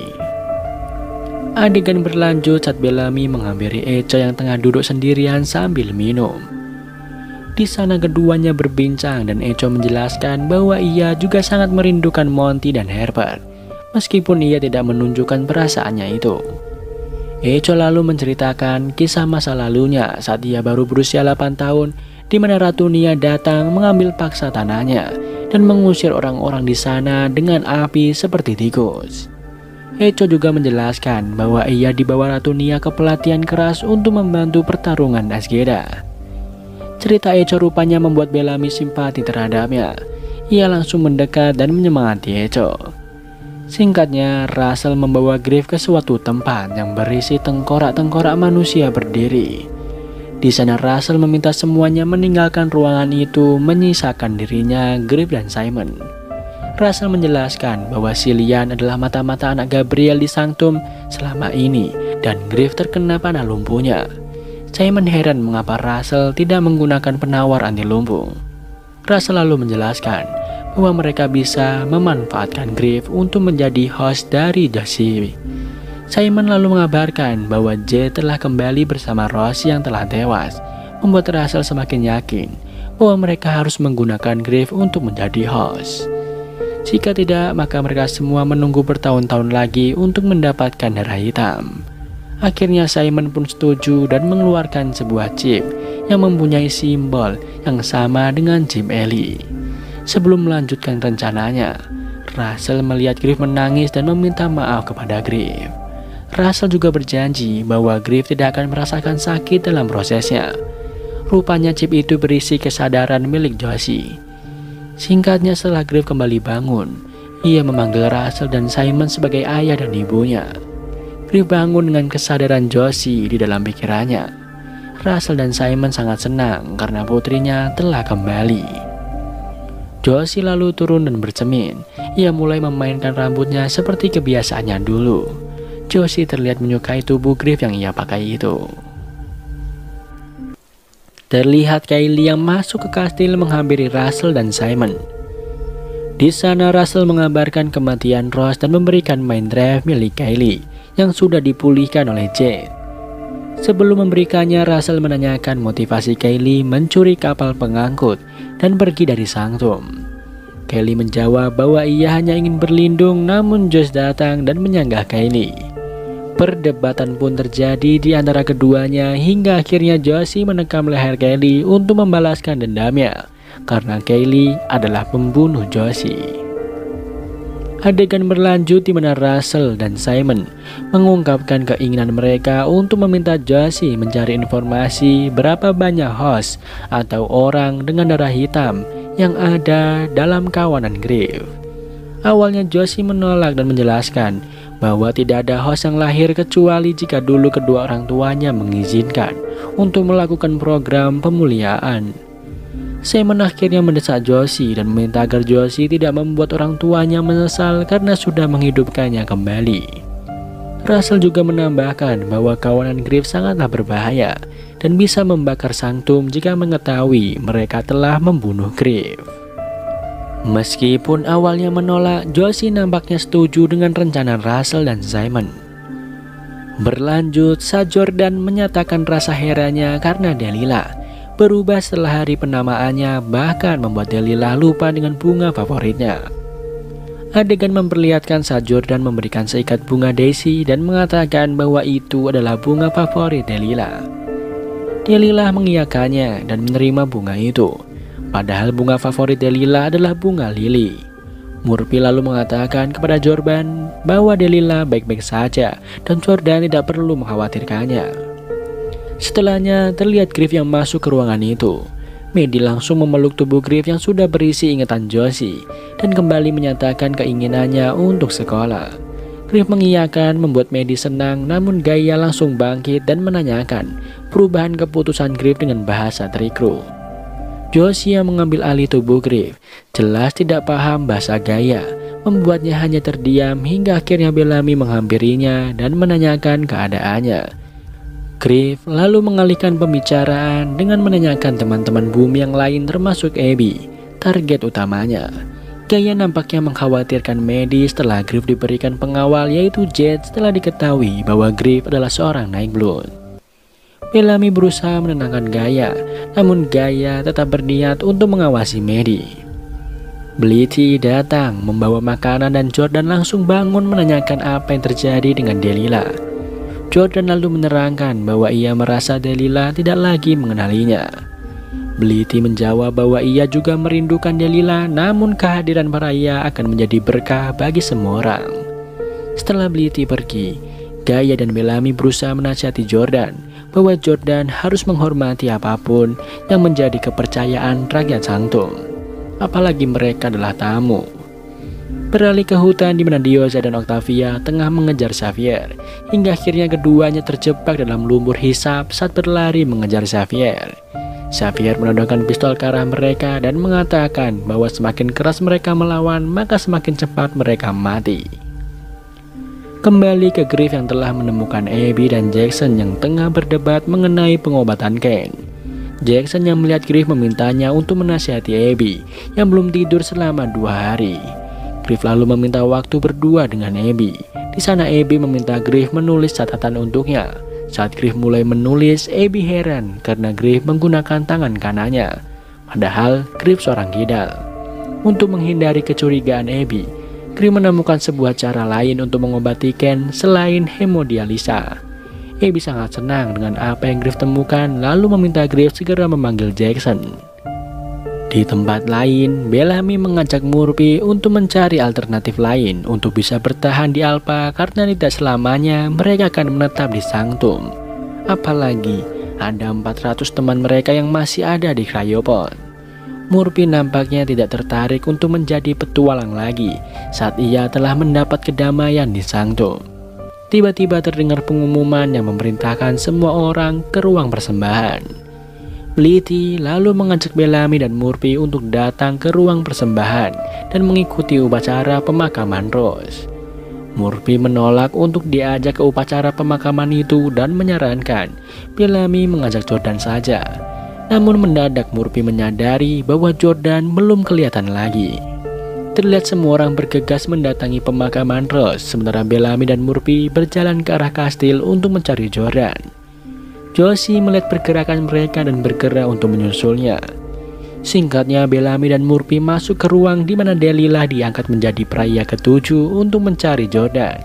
Adegan berlanjut saat Bellamy menghampiri Echo yang tengah duduk sendirian sambil minum. Di sana keduanya berbincang dan Echo menjelaskan bahwa ia juga sangat merindukan Monty dan Herbert, meskipun ia tidak menunjukkan perasaannya itu. Echo lalu menceritakan kisah masa lalunya saat ia baru berusia 8 tahun, di mana Ratu Nia datang mengambil paksa tanahnya dan mengusir orang-orang di sana dengan api seperti tikus. Echo juga menjelaskan bahwa ia dibawa Ratu Nia ke pelatihan keras untuk membantu pertarungan Ashgeda. Cerita Echo rupanya membuat Bellamy simpati terhadapnya. Ia langsung mendekat dan menyemangati Echo. Singkatnya, Russell membawa Griff ke suatu tempat yang berisi tengkorak-tengkorak manusia berdiri. Di sana Russell meminta semuanya meninggalkan ruangan itu, menyisakan dirinya, Griff dan Simon. Russell menjelaskan bahwa Cillian adalah mata-mata anak Gabriel di Sanctum selama ini dan Griff terkena panah lumpuhnya. Simon heran mengapa Russell tidak menggunakan penawar anti lumpuh. Russell lalu menjelaskan bahwa mereka bisa memanfaatkan Griff untuk menjadi host dari Josie. Simon lalu mengabarkan bahwa Jade telah kembali bersama Rosie yang telah tewas, membuat Russell semakin yakin bahwa mereka harus menggunakan Griff untuk menjadi host. Jika tidak, maka mereka semua menunggu bertahun-tahun lagi untuk mendapatkan darah hitam. Akhirnya Simon pun setuju dan mengeluarkan sebuah chip yang mempunyai simbol yang sama dengan chip Ellie. Sebelum melanjutkan rencananya, Russell melihat Griff menangis dan meminta maaf kepada Griff. Russell juga berjanji bahwa Griff tidak akan merasakan sakit dalam prosesnya. Rupanya chip itu berisi kesadaran milik Josie. Singkatnya, setelah Griff kembali bangun, ia memanggil Russell dan Simon sebagai ayah dan ibunya. Griff bangun dengan kesadaran Josie di dalam pikirannya. Russell dan Simon sangat senang karena putrinya telah kembali. Josie lalu turun dan bercermin. Ia mulai memainkan rambutnya seperti kebiasaannya dulu. Josie terlihat menyukai tubuh Griff yang ia pakai itu. Terlihat Kylie yang masuk ke kastil menghampiri Russell dan Simon. Di sana Russell mengabarkan kematian Rose dan memberikan mind drive milik Kylie yang sudah dipulihkan oleh Jade. Sebelum memberikannya, Russell menanyakan motivasi Kylie mencuri kapal pengangkut dan pergi dari Sanctum. Kylie menjawab bahwa ia hanya ingin berlindung, namun Josh datang dan menyanggah Kylie. Perdebatan pun terjadi di antara keduanya hingga akhirnya Josie menekam leher Kylie untuk membalaskan dendamnya karena Kylie adalah pembunuh Josie. Adegan berlanjut di mana Russell dan Simon mengungkapkan keinginan mereka untuk meminta Josie mencari informasi berapa banyak host atau orang dengan darah hitam yang ada dalam kawanan Griff. Awalnya Josie menolak dan menjelaskan bahwa tidak ada host yang lahir kecuali jika dulu kedua orang tuanya mengizinkan untuk melakukan program pemuliaan. Simon akhirnya mendesak Josie dan meminta agar Josie tidak membuat orang tuanya menyesal karena sudah menghidupkannya kembali. Russell juga menambahkan bahwa kawanan Griff sangatlah berbahaya dan bisa membakar Sanctum jika mengetahui mereka telah membunuh Griff. Meskipun awalnya menolak, Josie nampaknya setuju dengan rencana Russell dan Simon. Berlanjut, saat Jordan menyatakan rasa herannya karena Delilah berubah setelah hari penamaannya, bahkan membuat Delilah lupa dengan bunga favoritnya. Adegan memperlihatkan saat Jordan memberikan seikat bunga Daisy dan mengatakan bahwa itu adalah bunga favorit Delilah. Delilah mengiyakannya dan menerima bunga itu. Padahal bunga favorit Delilah adalah bunga lili. Murphy lalu mengatakan kepada Jordan bahwa Delilah baik-baik saja dan Jordan tidak perlu mengkhawatirkannya. Setelahnya terlihat Griff yang masuk ke ruangan itu. Maddie langsung memeluk tubuh Griff yang sudah berisi ingatan Josie dan kembali menyatakan keinginannya untuk sekolah. Griff mengiyakan membuat Maddie senang, namun Gaia langsung bangkit dan menanyakan perubahan keputusan Griff dengan bahasa Trikru. Josie yang mengambil alih tubuh Griff jelas tidak paham bahasa Gaia, membuatnya hanya terdiam hingga akhirnya Bellamy menghampirinya dan menanyakan keadaannya. Griff lalu mengalihkan pembicaraan dengan menanyakan teman-teman bumi yang lain termasuk Abby, target utamanya. Gaya nampaknya mengkhawatirkan Maddie setelah Griff diberikan pengawal yaitu Jet setelah diketahui bahwa Griff adalah seorang Nightblood. Bellamy berusaha menenangkan Gaya, namun Gaya tetap berniat untuk mengawasi Maddie. Blitty datang membawa makanan dan Jordan langsung bangun menanyakan apa yang terjadi dengan Delilah. Jordan lalu menerangkan bahwa ia merasa Delilah tidak lagi mengenalinya. Blitty menjawab bahwa ia juga merindukan Delilah, namun kehadiran Mariah akan menjadi berkah bagi semua orang. Setelah Blitty pergi, Gaya dan Bellamy berusaha menasihati Jordan bahwa Jordan harus menghormati apapun yang menjadi kepercayaan rakyat Sanctum, apalagi mereka adalah tamu. Beralih ke hutan di mana Diyoza dan Octavia tengah mengejar Xavier, hingga akhirnya keduanya terjebak dalam lumpur hisap saat berlari mengejar Xavier. Xavier menodongkan pistol ke arah mereka dan mengatakan bahwa semakin keras mereka melawan, maka semakin cepat mereka mati. Kembali ke Griff yang telah menemukan Abby dan Jackson yang tengah berdebat mengenai pengobatan Ken. Jackson yang melihat Griff memintanya untuk menasihati Abby yang belum tidur selama 2 hari. Griff lalu meminta waktu berdua dengan Abby. Di sana Abby meminta Griff menulis catatan untuknya. Saat Griff mulai menulis, Abby heran karena Griff menggunakan tangan kanannya, padahal Griff seorang kidal. Untuk menghindari kecurigaan Abby, Griff menemukan sebuah cara lain untuk mengobati Ken selain hemodialisa. Abby sangat senang dengan apa yang Griff temukan, lalu meminta Griff segera memanggil Jackson. Di tempat lain, Bellamy mengajak Murphy untuk mencari alternatif lain untuk bisa bertahan di Alpha karena tidak selamanya mereka akan menetap di Sanctum. Apalagi ada 400 teman mereka yang masih ada di Cryopod. Murphy nampaknya tidak tertarik untuk menjadi petualang lagi saat ia telah mendapat kedamaian di Sanctum. Tiba-tiba terdengar pengumuman yang memerintahkan semua orang ke ruang persembahan. Blitty lalu mengajak Bellamy dan Murphy untuk datang ke ruang persembahan dan mengikuti upacara pemakaman Rose. Murphy menolak untuk diajak ke upacara pemakaman itu dan menyarankan Bellamy mengajak Jordan saja. Namun mendadak Murphy menyadari bahwa Jordan belum kelihatan lagi. Terlihat semua orang bergegas mendatangi pemakaman Rose, sementara Bellamy dan Murphy berjalan ke arah kastil untuk mencari Jordan. Josie melihat pergerakan mereka dan bergerak untuk menyusulnya. Singkatnya, Bellamy dan Murphy masuk ke ruang di mana Delilah diangkat menjadi pria ke-7 untuk mencari Jordan.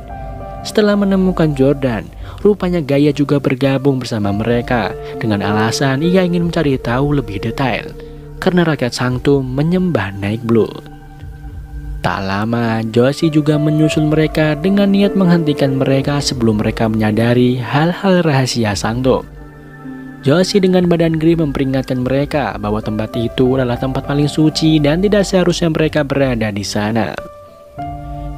Setelah menemukan Jordan, rupanya Gaya juga bergabung bersama mereka dengan alasan ia ingin mencari tahu lebih detail karena rakyat Sanctum menyembah Nightblood. Tak lama, Josie juga menyusul mereka dengan niat menghentikan mereka sebelum mereka menyadari hal-hal rahasia Sanctum. Josie dengan badan Griff memperingatkan mereka bahwa tempat itu adalah tempat paling suci dan tidak seharusnya mereka berada di sana.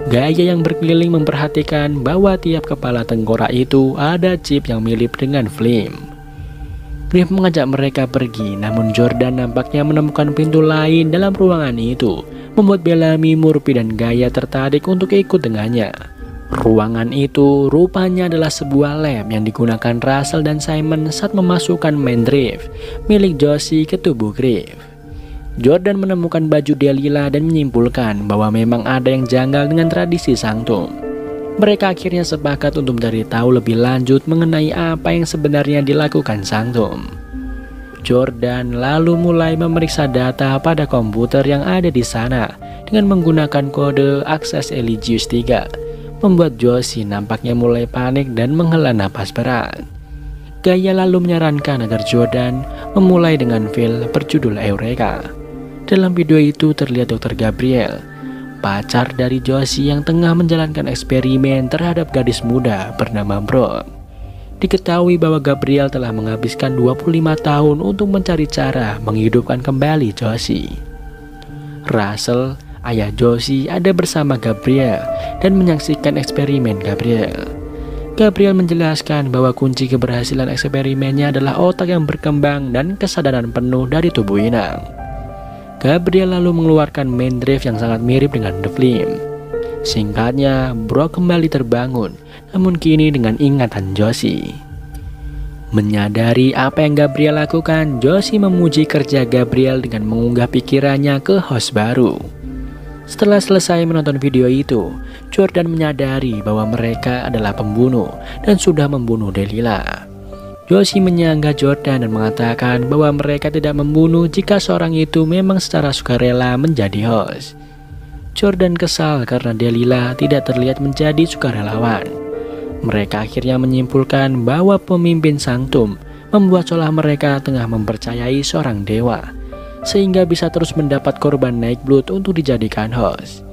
Gaya yang berkeliling memperhatikan bahwa tiap kepala tengkorak itu ada chip yang mirip dengan Flame. Griff mengajak mereka pergi, namun Jordan nampaknya menemukan pintu lain dalam ruangan itu, membuat Bellamy, Murphy, dan Gaya tertarik untuk ikut dengannya. Ruangan itu rupanya adalah sebuah lab yang digunakan Russell dan Simon saat memasukkan Mandrive milik Josie ke tubuh Griff. Jordan menemukan baju Delilah dan menyimpulkan bahwa memang ada yang janggal dengan tradisi Sanctum. Mereka akhirnya sepakat untuk mencari tahu lebih lanjut mengenai apa yang sebenarnya dilakukan Sanctum. Jordan lalu mulai memeriksa data pada komputer yang ada di sana dengan menggunakan kode akses Eligius 3. Membuat Josie nampaknya mulai panik dan menghela napas berat. Gaya lalu menyarankan agar Jordan memulai dengan film berjudul Eureka. Dalam video itu terlihat Dr. Gabriel, pacar dari Josie yang tengah menjalankan eksperimen terhadap gadis muda bernama Brock. Diketahui bahwa Gabriel telah menghabiskan 25 tahun untuk mencari cara menghidupkan kembali Josie. Russell, ayah Josie, ada bersama Gabriel dan menyaksikan eksperimen Gabriel. Gabriel menjelaskan bahwa kunci keberhasilan eksperimennya adalah otak yang berkembang dan kesadaran penuh dari tubuh inang. Gabriel lalu mengeluarkan Mandrive yang sangat mirip dengan The Flame. Singkatnya, Brock kembali terbangun, namun kini dengan ingatan Josie. Menyadari apa yang Gabriel lakukan, Josie memuji kerja Gabriel dengan mengunggah pikirannya ke host baru. Setelah selesai menonton video itu, Jordan menyadari bahwa mereka adalah pembunuh dan sudah membunuh Delilah. Josie menyanggah Jordan dan mengatakan bahwa mereka tidak membunuh jika seorang itu memang secara sukarela menjadi host. Jordan kesal karena Delilah tidak terlihat menjadi sukarelawan. Mereka akhirnya menyimpulkan bahwa pemimpin Sanctum membuat seolah mereka tengah mempercayai seorang dewa, sehingga bisa terus mendapat korban Nightblood untuk dijadikan host.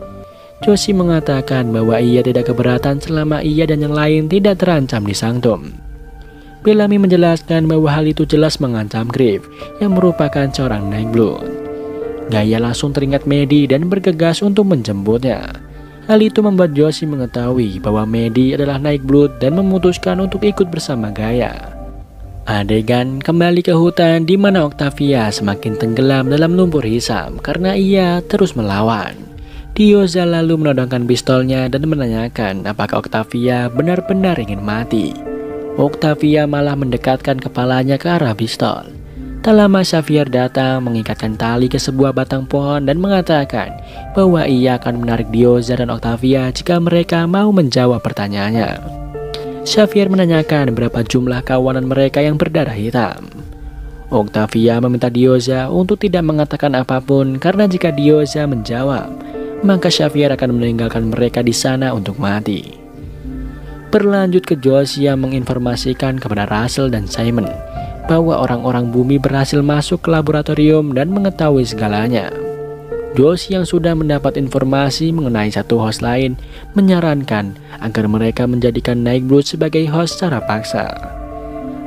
Josie mengatakan bahwa ia tidak keberatan selama ia dan yang lain tidak terancam di Sanctum. Bellamy menjelaskan bahwa hal itu jelas mengancam Griff yang merupakan seorang Nightblood. Gaia langsung teringat Maddie dan bergegas untuk menjemputnya. Hal itu membuat Josie mengetahui bahwa Maddie adalah Nightblood dan memutuskan untuk ikut bersama Gaia. Adegan kembali ke hutan di mana Octavia semakin tenggelam dalam lumpur hitam karena ia terus melawan. Diyoza lalu menodongkan pistolnya dan menanyakan apakah Octavia benar-benar ingin mati. Octavia malah mendekatkan kepalanya ke arah pistol. Tak lama Xavier datang mengikatkan tali ke sebuah batang pohon dan mengatakan bahwa ia akan menarik Diyoza dan Octavia jika mereka mau menjawab pertanyaannya. Xavier menanyakan berapa jumlah kawanan mereka yang berdarah hitam. Octavia meminta Diyoza untuk tidak mengatakan apapun karena jika Diyoza menjawab, maka Xavier akan meninggalkan mereka di sana untuk mati. Berlanjut ke Josie yang menginformasikan kepada Russell dan Simon bahwa orang-orang bumi berhasil masuk ke laboratorium dan mengetahui segalanya. Josie yang sudah mendapat informasi mengenai satu host lain menyarankan agar mereka menjadikan Nightblood sebagai host secara paksa.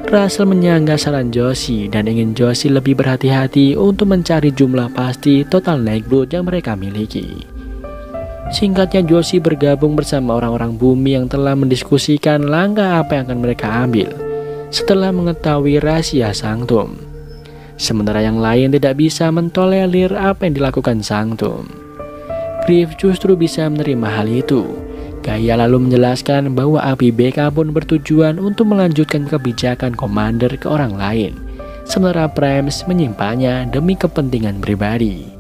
Russell menyanggah saran Josie dan ingin Josie lebih berhati-hati untuk mencari jumlah pasti total Nightblood yang mereka miliki. Singkatnya, Josie bergabung bersama orang-orang bumi yang telah mendiskusikan langkah apa yang akan mereka ambil setelah mengetahui rahasia Sanctum. Sementara yang lain tidak bisa mentolerir apa yang dilakukan Sanctum. Griff justru bisa menerima hal itu. Gaia lalu menjelaskan bahwa api BK pun bertujuan untuk melanjutkan kebijakan Commander ke orang lain, sementara Primes menyimpannya demi kepentingan pribadi.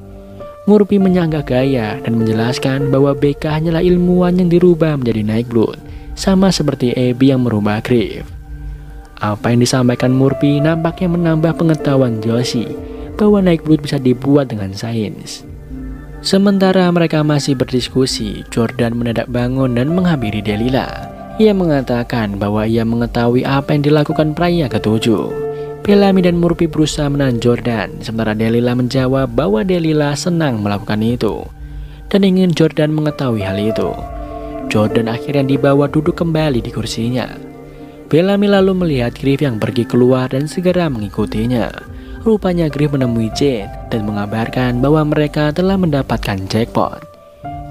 Murphy menyanggah Gaia dan menjelaskan bahwa BK hanyalah ilmuwan yang dirubah menjadi Nightblood, sama seperti Abby yang merubah Griff. Apa yang disampaikan Murphy nampaknya menambah pengetahuan Josie bahwa Nightblood bisa dibuat dengan sains. Sementara mereka masih berdiskusi, Jordan mendadak bangun dan menghampiri Delilah. Ia mengatakan bahwa ia mengetahui apa yang dilakukan pria ketujuh. Bellamy dan Murphy berusaha menahan Jordan, sementara Delilah menjawab bahwa Delilah senang melakukan itu dan ingin Jordan mengetahui hal itu. Jordan akhirnya dibawa duduk kembali di kursinya. Bellamy lalu melihat Griff yang pergi keluar dan segera mengikutinya. Rupanya Griff menemui Jade dan mengabarkan bahwa mereka telah mendapatkan jackpot.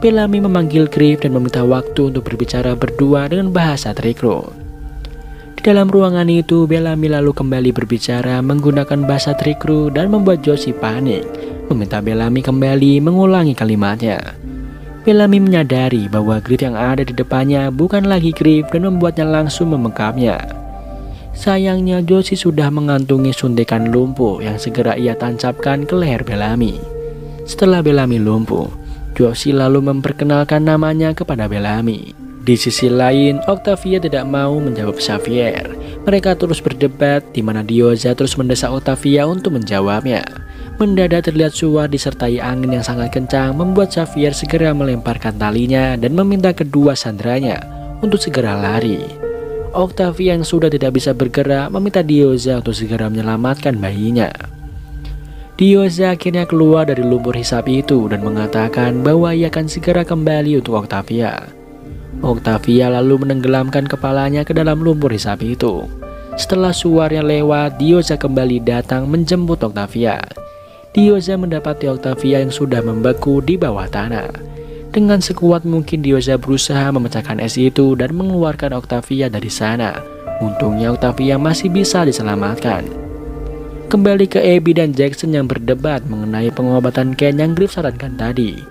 Bellamy memanggil Griff dan meminta waktu untuk berbicara berdua dengan bahasa Trickroot. Dalam ruangan itu, Bellamy lalu kembali berbicara menggunakan bahasa Trickroot dan membuat Josie panik, meminta Bellamy kembali mengulangi kalimatnya. Bellamy menyadari bahwa Griff yang ada di depannya bukan lagi Griff dan membuatnya langsung memekapnya. Sayangnya Josie sudah mengantungi suntikan lumpuh yang segera ia tancapkan ke leher Bellamy. Setelah Bellamy lumpuh, Josie lalu memperkenalkan namanya kepada Bellamy. Di sisi lain, Octavia tidak mau menjawab Xavier. Mereka terus berdebat, di mana Diyoza terus mendesak Octavia untuk menjawabnya. Mendadak terlihat suar disertai angin yang sangat kencang, membuat Xavier segera melemparkan talinya dan meminta kedua sandranya untuk segera lari. Octavia yang sudah tidak bisa bergerak meminta Diyoza untuk segera menyelamatkan bayinya. Diyoza akhirnya keluar dari lumpur hisap itu dan mengatakan bahwa ia akan segera kembali untuk Octavia. Octavia lalu menenggelamkan kepalanya ke dalam lumpur hisap itu. Setelah suarnya lewat, Diyoza kembali datang menjemput Octavia. Diyoza mendapati Octavia yang sudah membeku di bawah tanah. Dengan sekuat mungkin Diyoza berusaha memecahkan es itu dan mengeluarkan Octavia dari sana. Untungnya Octavia masih bisa diselamatkan. Kembali ke Abby dan Jackson yang berdebat mengenai pengobatan Ken yang Griff sarankan tadi.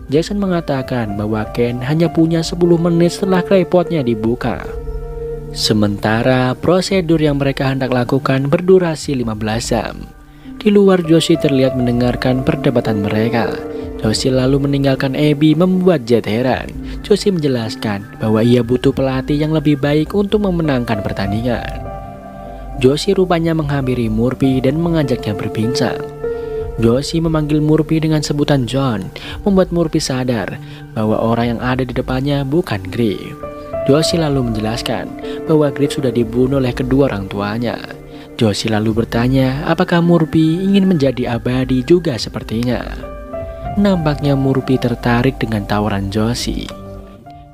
Jackson mengatakan bahwa Ken hanya punya 10 menit setelah claypotnya dibuka. Sementara prosedur yang mereka hendak lakukan berdurasi 15 jam. Di luar, Josie terlihat mendengarkan perdebatan mereka. Josie lalu meninggalkan Abby, membuat Jet heran. Josie menjelaskan bahwa ia butuh pelatih yang lebih baik untuk memenangkan pertandingan. Josie rupanya menghampiri Murphy dan mengajaknya berbincang. Josie memanggil Murphy dengan sebutan John, membuat Murphy sadar bahwa orang yang ada di depannya bukan Griff. Josie lalu menjelaskan bahwa Griff sudah dibunuh oleh kedua orang tuanya. Josie lalu bertanya apakah Murphy ingin menjadi abadi juga sepertinya. Nampaknya Murphy tertarik dengan tawaran Josie.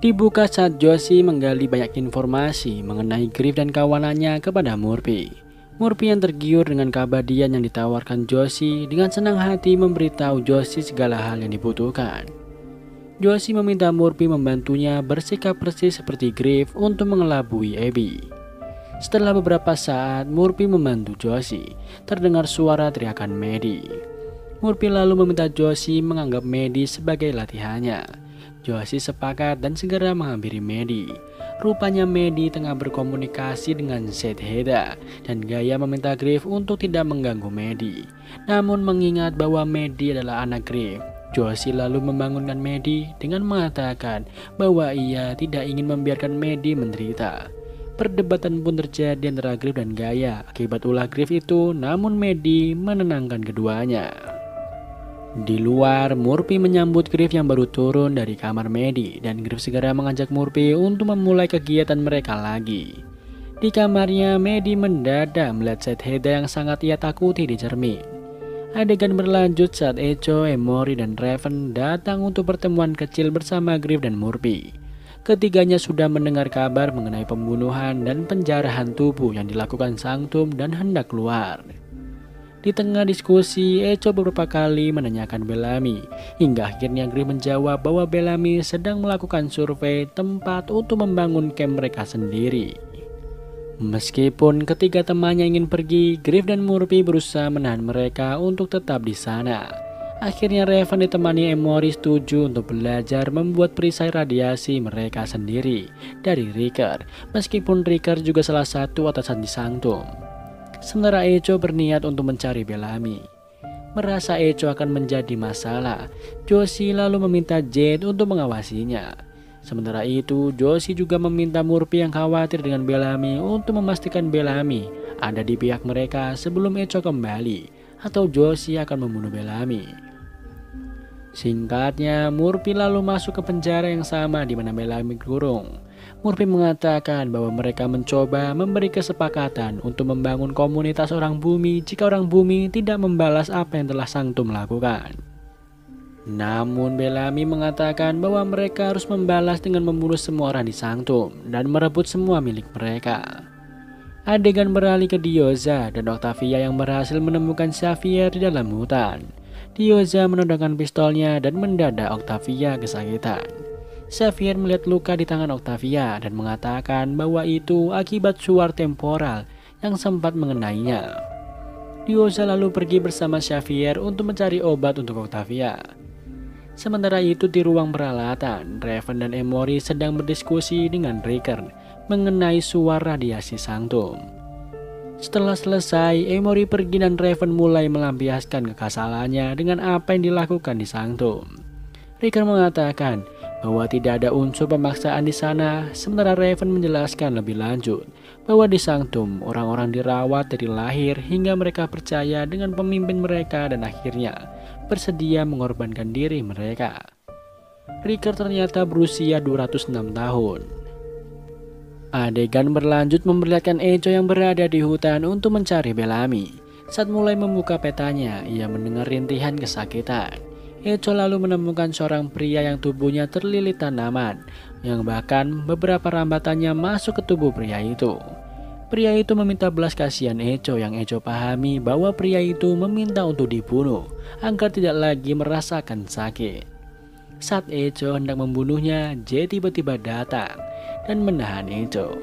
Dibuka saat Josie menggali banyak informasi mengenai Griff dan kawanannya kepada Murphy. Murphy yang tergiur dengan keabadian yang ditawarkan Josie dengan senang hati memberitahu Josie segala hal yang dibutuhkan. Josie meminta Murphy membantunya bersikap persis seperti Griff untuk mengelabui Abby. Setelah beberapa saat, Murphy membantu Josie. Terdengar suara teriakan Maddie. Murphy lalu meminta Josie menganggap Maddie sebagai latihannya. Josie sepakat dan segera menghampiri Maddie. Rupanya Maddie tengah berkomunikasi dengan Seth Heda dan Gaia meminta Griff untuk tidak mengganggu Maddie. Namun mengingat bahwa Maddie adalah anak Griff, Josie lalu membangunkan Maddie dengan mengatakan bahwa ia tidak ingin membiarkan Maddie menderita. Perdebatan pun terjadi antara Griff dan Gaia akibat ulah Griff itu, namun Maddie menenangkan keduanya. Di luar, Murphy menyambut Griff yang baru turun dari kamar Maddie dan Griff segera mengajak Murphy untuk memulai kegiatan mereka lagi. Di kamarnya, Maddie mendadak melihat Seth Heda yang sangat ia takuti di cermin. Adegan berlanjut saat Echo, Emory, dan Raven datang untuk pertemuan kecil bersama Griff dan Murphy. Ketiganya sudah mendengar kabar mengenai pembunuhan dan penjarahan tubuh yang dilakukan Sanctum dan hendak keluar. Di tengah diskusi, Echo beberapa kali menanyakan Bellamy, hingga akhirnya Griff menjawab bahwa Bellamy sedang melakukan survei tempat untuk membangun camp mereka sendiri. Meskipun ketiga temannya ingin pergi, Griff dan Murphy berusaha menahan mereka untuk tetap di sana. Akhirnya Raven ditemani Emory setuju untuk belajar membuat perisai radiasi mereka sendiri dari Riker, meskipun Riker juga salah satu atasan di Sanctum. Sementara Echo berniat untuk mencari Bellamy. Merasa Echo akan menjadi masalah, Josie lalu meminta Jet untuk mengawasinya. Sementara itu, Josie juga meminta Murphy yang khawatir dengan Bellamy untuk memastikan Bellamy ada di pihak mereka sebelum Echo kembali, atau Josie akan membunuh Bellamy. Singkatnya, Murphy lalu masuk ke penjara yang sama di mana Bellamy kurung. Murphy mengatakan bahwa mereka mencoba memberi kesepakatan untuk membangun komunitas orang bumi jika orang bumi tidak membalas apa yang telah Sanctum lakukan. Namun Bellamy mengatakan bahwa mereka harus membalas dengan membunuh semua orang di Sanctum dan merebut semua milik mereka. Adegan beralih ke Diyoza dan Octavia yang berhasil menemukan Xavier di dalam hutan. Diyoza menodongkan pistolnya dan mendadak Octavia kesakitan. Xavier melihat luka di tangan Octavia dan mengatakan bahwa itu akibat suar temporal yang sempat mengenainya. Diyoza lalu pergi bersama Xavier untuk mencari obat untuk Octavia. Sementara itu di ruang peralatan, Raven dan Emory sedang berdiskusi dengan Riker mengenai suar radiasi Sanctum. Setelah selesai, Emory pergi dan Raven mulai melampiaskan kekesalannya dengan apa yang dilakukan di Sanctum. Riker mengatakan bahwa tidak ada unsur pemaksaan di sana, sementara Raven menjelaskan lebih lanjut bahwa di Sanctum orang-orang dirawat dari lahir hingga mereka percaya dengan pemimpin mereka dan akhirnya bersedia mengorbankan diri mereka. Riker ternyata berusia 206 tahun. Adegan berlanjut memperlihatkan Echo yang berada di hutan untuk mencari Bellamy. Saat mulai membuka petanya, ia mendengar rintihan kesakitan. Echo lalu menemukan seorang pria yang tubuhnya terlilit tanaman, yang bahkan beberapa rambatannya masuk ke tubuh pria itu. Pria itu meminta belas kasihan Echo yang Echo pahami bahwa pria itu meminta untuk dibunuh agar tidak lagi merasakan sakit. Saat Echo hendak membunuhnya, Jet tiba-tiba datang dan menahan Echo.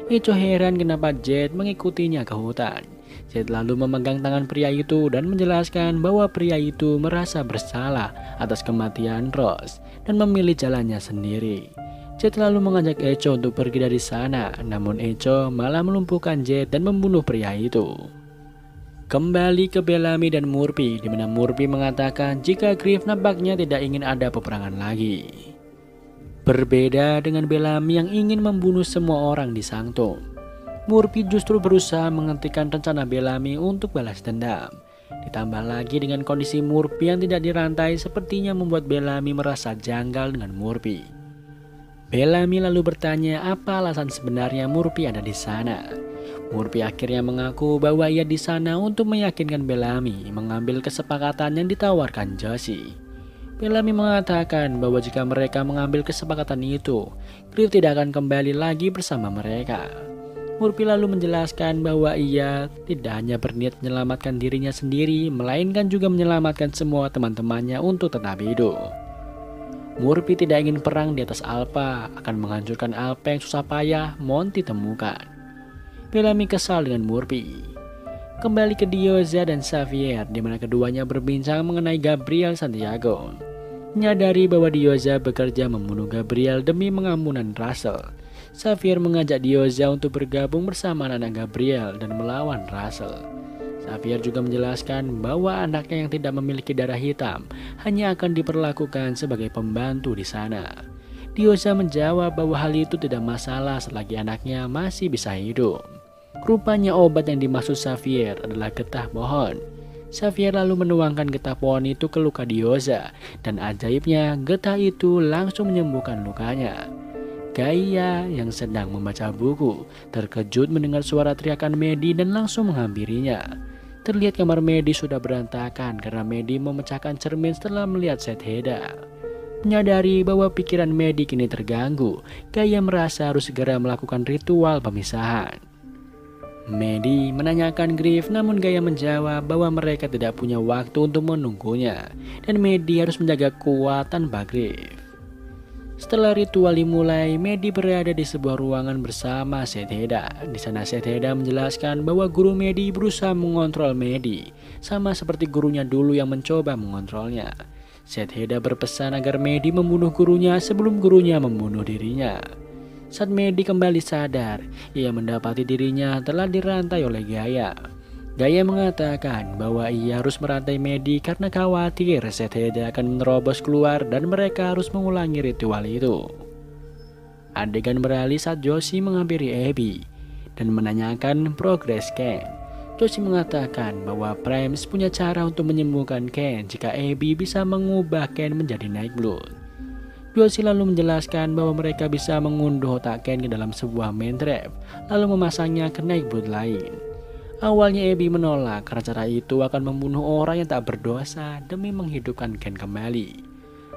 Echo heran kenapa Jet mengikutinya ke hutan. Jet lalu memegang tangan pria itu dan menjelaskan bahwa pria itu merasa bersalah atas kematian Rose dan memilih jalannya sendiri. Jet lalu mengajak Echo untuk pergi dari sana, namun Echo malah melumpuhkan Jet dan membunuh pria itu. Kembali ke Bellamy dan Murphy, di mana Murphy mengatakan jika Griff nampaknya tidak ingin ada peperangan lagi. Berbeda dengan Bellamy yang ingin membunuh semua orang di Sanctum, Murphy justru berusaha menghentikan rencana Bellamy untuk balas dendam. Ditambah lagi dengan kondisi Murphy yang tidak dirantai sepertinya membuat Bellamy merasa janggal dengan Murphy. Bellamy lalu bertanya apa alasan sebenarnya Murphy ada di sana. Murphy akhirnya mengaku bahwa ia di sana untuk meyakinkan Bellamy mengambil kesepakatan yang ditawarkan Josie. Bellamy mengatakan bahwa jika mereka mengambil kesepakatan itu, Griff tidak akan kembali lagi bersama mereka. Murphy lalu menjelaskan bahwa ia tidak hanya berniat menyelamatkan dirinya sendiri, melainkan juga menyelamatkan semua teman-temannya untuk tetap hidup. Murphy tidak ingin perang di atas Alpha, akan menghancurkan Alpha yang susah payah Monty temukan. Bellamy kesal dengan Murphy. Kembali ke Diyoza dan Xavier, di mana keduanya berbincang mengenai Gabriel Santiago. Menyadari bahwa Diyoza bekerja membunuh Gabriel demi pengampunan Russell, Xavier mengajak Diyoza untuk bergabung bersama anak Gabriel dan melawan Russell. Xavier juga menjelaskan bahwa anaknya yang tidak memiliki darah hitam hanya akan diperlakukan sebagai pembantu di sana. Diyoza menjawab bahwa hal itu tidak masalah selagi anaknya masih bisa hidup. Rupanya obat yang dimaksud Xavier adalah getah pohon. Xavier lalu menuangkan getah pohon itu ke luka Diyoza, dan ajaibnya getah itu langsung menyembuhkan lukanya. Gaia yang sedang membaca buku terkejut mendengar suara teriakan Maddie dan langsung menghampirinya. Terlihat kamar Maddie sudah berantakan karena Maddie memecahkan cermin setelah melihat Zetheda. Menyadari bahwa pikiran Maddie kini terganggu, Gaia merasa harus segera melakukan ritual pemisahan. Maddie menanyakan Griff, namun Gaia menjawab bahwa mereka tidak punya waktu untuk menunggunya, dan Maddie harus menjaga kuat tanpa Griff. Setelah ritual dimulai, Maddie berada di sebuah ruangan bersama Zetheda. Di sana Zetheda menjelaskan bahwa guru Maddie berusaha mengontrol Maddie, sama seperti gurunya dulu yang mencoba mengontrolnya. Zetheda berpesan agar Maddie membunuh gurunya sebelum gurunya membunuh dirinya. Saat Maddie kembali sadar, ia mendapati dirinya telah dirantai oleh Gaia. Gaia mengatakan bahwa ia harus merantai Maddie karena khawatir Zetheda akan menerobos keluar dan mereka harus mengulangi ritual itu. Adegan beralih saat Josie menghampiri Abby dan menanyakan progres Ken. Josie mengatakan bahwa Primes punya cara untuk menyembuhkan Ken jika Abby bisa mengubah Ken menjadi Nightblood. Josie lalu menjelaskan bahwa mereka bisa mengunduh otak Ken ke dalam sebuah main trap, lalu memasangnya ke Nightblood lain. Awalnya Abby menolak karena cara itu akan membunuh orang yang tak berdosa demi menghidupkan Ken kembali.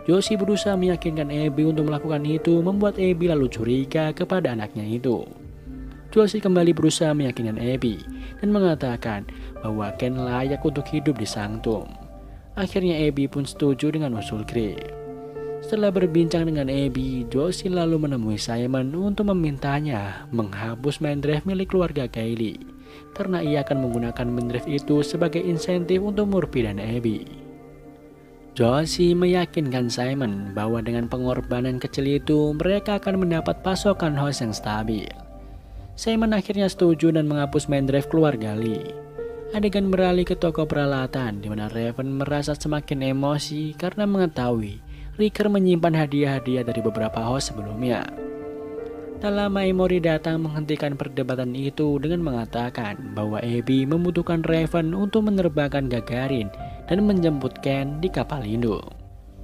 Josie berusaha meyakinkan Abby untuk melakukan itu, membuat Abby lalu curiga kepada anaknya itu. Josie kembali berusaha meyakinkan Abby dan mengatakan bahwa Ken layak untuk hidup di Sanctum. Akhirnya Abby pun setuju dengan usul Griff. Setelah berbincang dengan Abby, Josie lalu menemui Simon untuk memintanya menghapus main drive milik keluarga Kylie, karena ia akan menggunakan main drive itu sebagai insentif untuk Murphy dan Abby. Josie meyakinkan Simon bahwa dengan pengorbanan kecil itu mereka akan mendapat pasokan host yang stabil. Simon akhirnya setuju dan menghapus main drive keluarga Lee. Adegan beralih ke toko peralatan di mana Raven merasa semakin emosi karena mengetahui Riker menyimpan hadiah-hadiah dari beberapa host sebelumnya. Tak lama Emory datang menghentikan perdebatan itu dengan mengatakan bahwa Abby membutuhkan Raven untuk menerbangkan Gagarin dan menjemput Ken di kapal induk.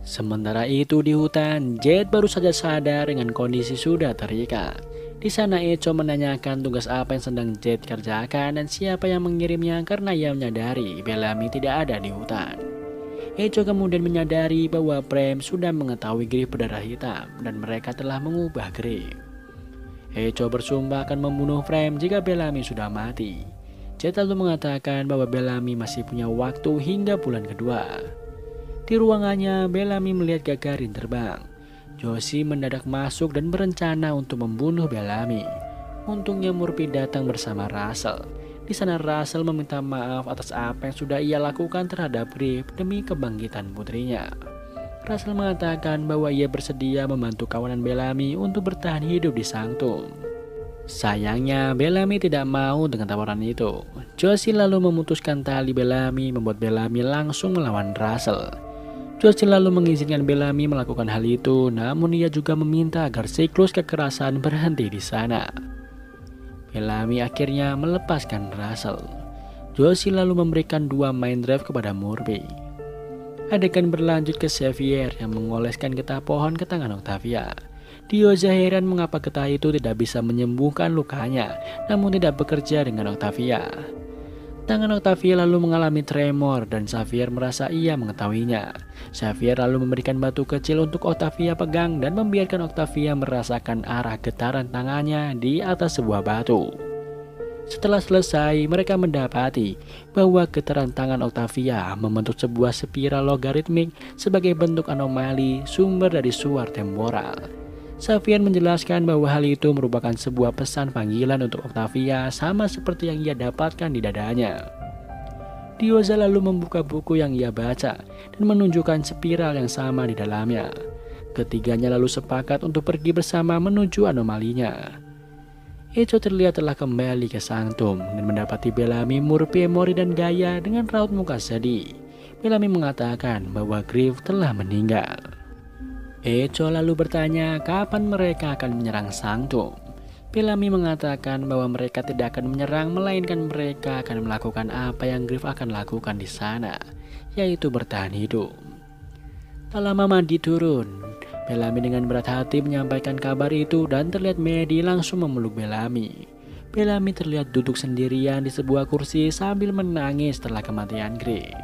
Sementara itu di hutan, Jet baru saja sadar dengan kondisi sudah terikat. Di sana Echo menanyakan tugas apa yang sedang Jet kerjakan dan siapa yang mengirimnya karena ia menyadari Bellamy tidak ada di hutan. Echo kemudian menyadari bahwa Prem sudah mengetahui Griff berdarah hitam dan mereka telah mengubah Griff. Echo bersumpah akan membunuh Prem jika Bellamy sudah mati. Jet lalu mengatakan bahwa Bellamy masih punya waktu hingga bulan kedua. Di ruangannya, Bellamy melihat Gagarin terbang. Josie mendadak masuk dan berencana untuk membunuh Bellamy. Untungnya Murphy datang bersama Russell. Di sana Russell meminta maaf atas apa yang sudah ia lakukan terhadap Griff demi kebangkitan putrinya. Russell mengatakan bahwa ia bersedia membantu kawanan Bellamy untuk bertahan hidup di Sanctum. Sayangnya, Bellamy tidak mau dengan tawaran itu. Josie lalu memutuskan tali Bellamy, membuat Bellamy langsung melawan Russell. Josie lalu mengizinkan Bellamy melakukan hal itu, namun ia juga meminta agar siklus kekerasan berhenti di sana. Bellamy akhirnya melepaskan Russell. Josie lalu memberikan 2 mind drive kepada Murphy. Adegan berlanjut ke Xavier yang mengoleskan getah pohon ke tangan Octavia. Diyoza heran mengapa getah itu tidak bisa menyembuhkan lukanya, namun tidak bekerja dengan Octavia. Tangan Octavia lalu mengalami tremor dan Xavier merasa ia mengetahuinya. Xavier lalu memberikan batu kecil untuk Octavia pegang dan membiarkan Octavia merasakan arah getaran tangannya di atas sebuah batu. Setelah selesai, mereka mendapati bahwa getaran tangan Octavia membentuk sebuah spiral logaritmik sebagai bentuk anomali sumber dari suar temporal. Xavier menjelaskan bahwa hal itu merupakan sebuah pesan panggilan untuk Octavia sama seperti yang ia dapatkan di dadanya. Diyoza lalu membuka buku yang ia baca dan menunjukkan spiral yang sama di dalamnya. Ketiganya lalu sepakat untuk pergi bersama menuju anomalinya. Echo terlihat telah kembali ke Sanctum dan mendapati Bellamy, Murphy, Emory, dan Gaia dengan raut muka sedih. Bellamy mengatakan bahwa Griff telah meninggal. Echo lalu bertanya kapan mereka akan menyerang Sanctum. Bellamy mengatakan bahwa mereka tidak akan menyerang, melainkan mereka akan melakukan apa yang Griff akan lakukan di sana, yaitu bertahan hidup. Tak lama mandi turun. Bellamy dengan berat hati menyampaikan kabar itu dan terlihat Maddie langsung memeluk Bellamy. Bellamy terlihat duduk sendirian di sebuah kursi sambil menangis setelah kematian Griff.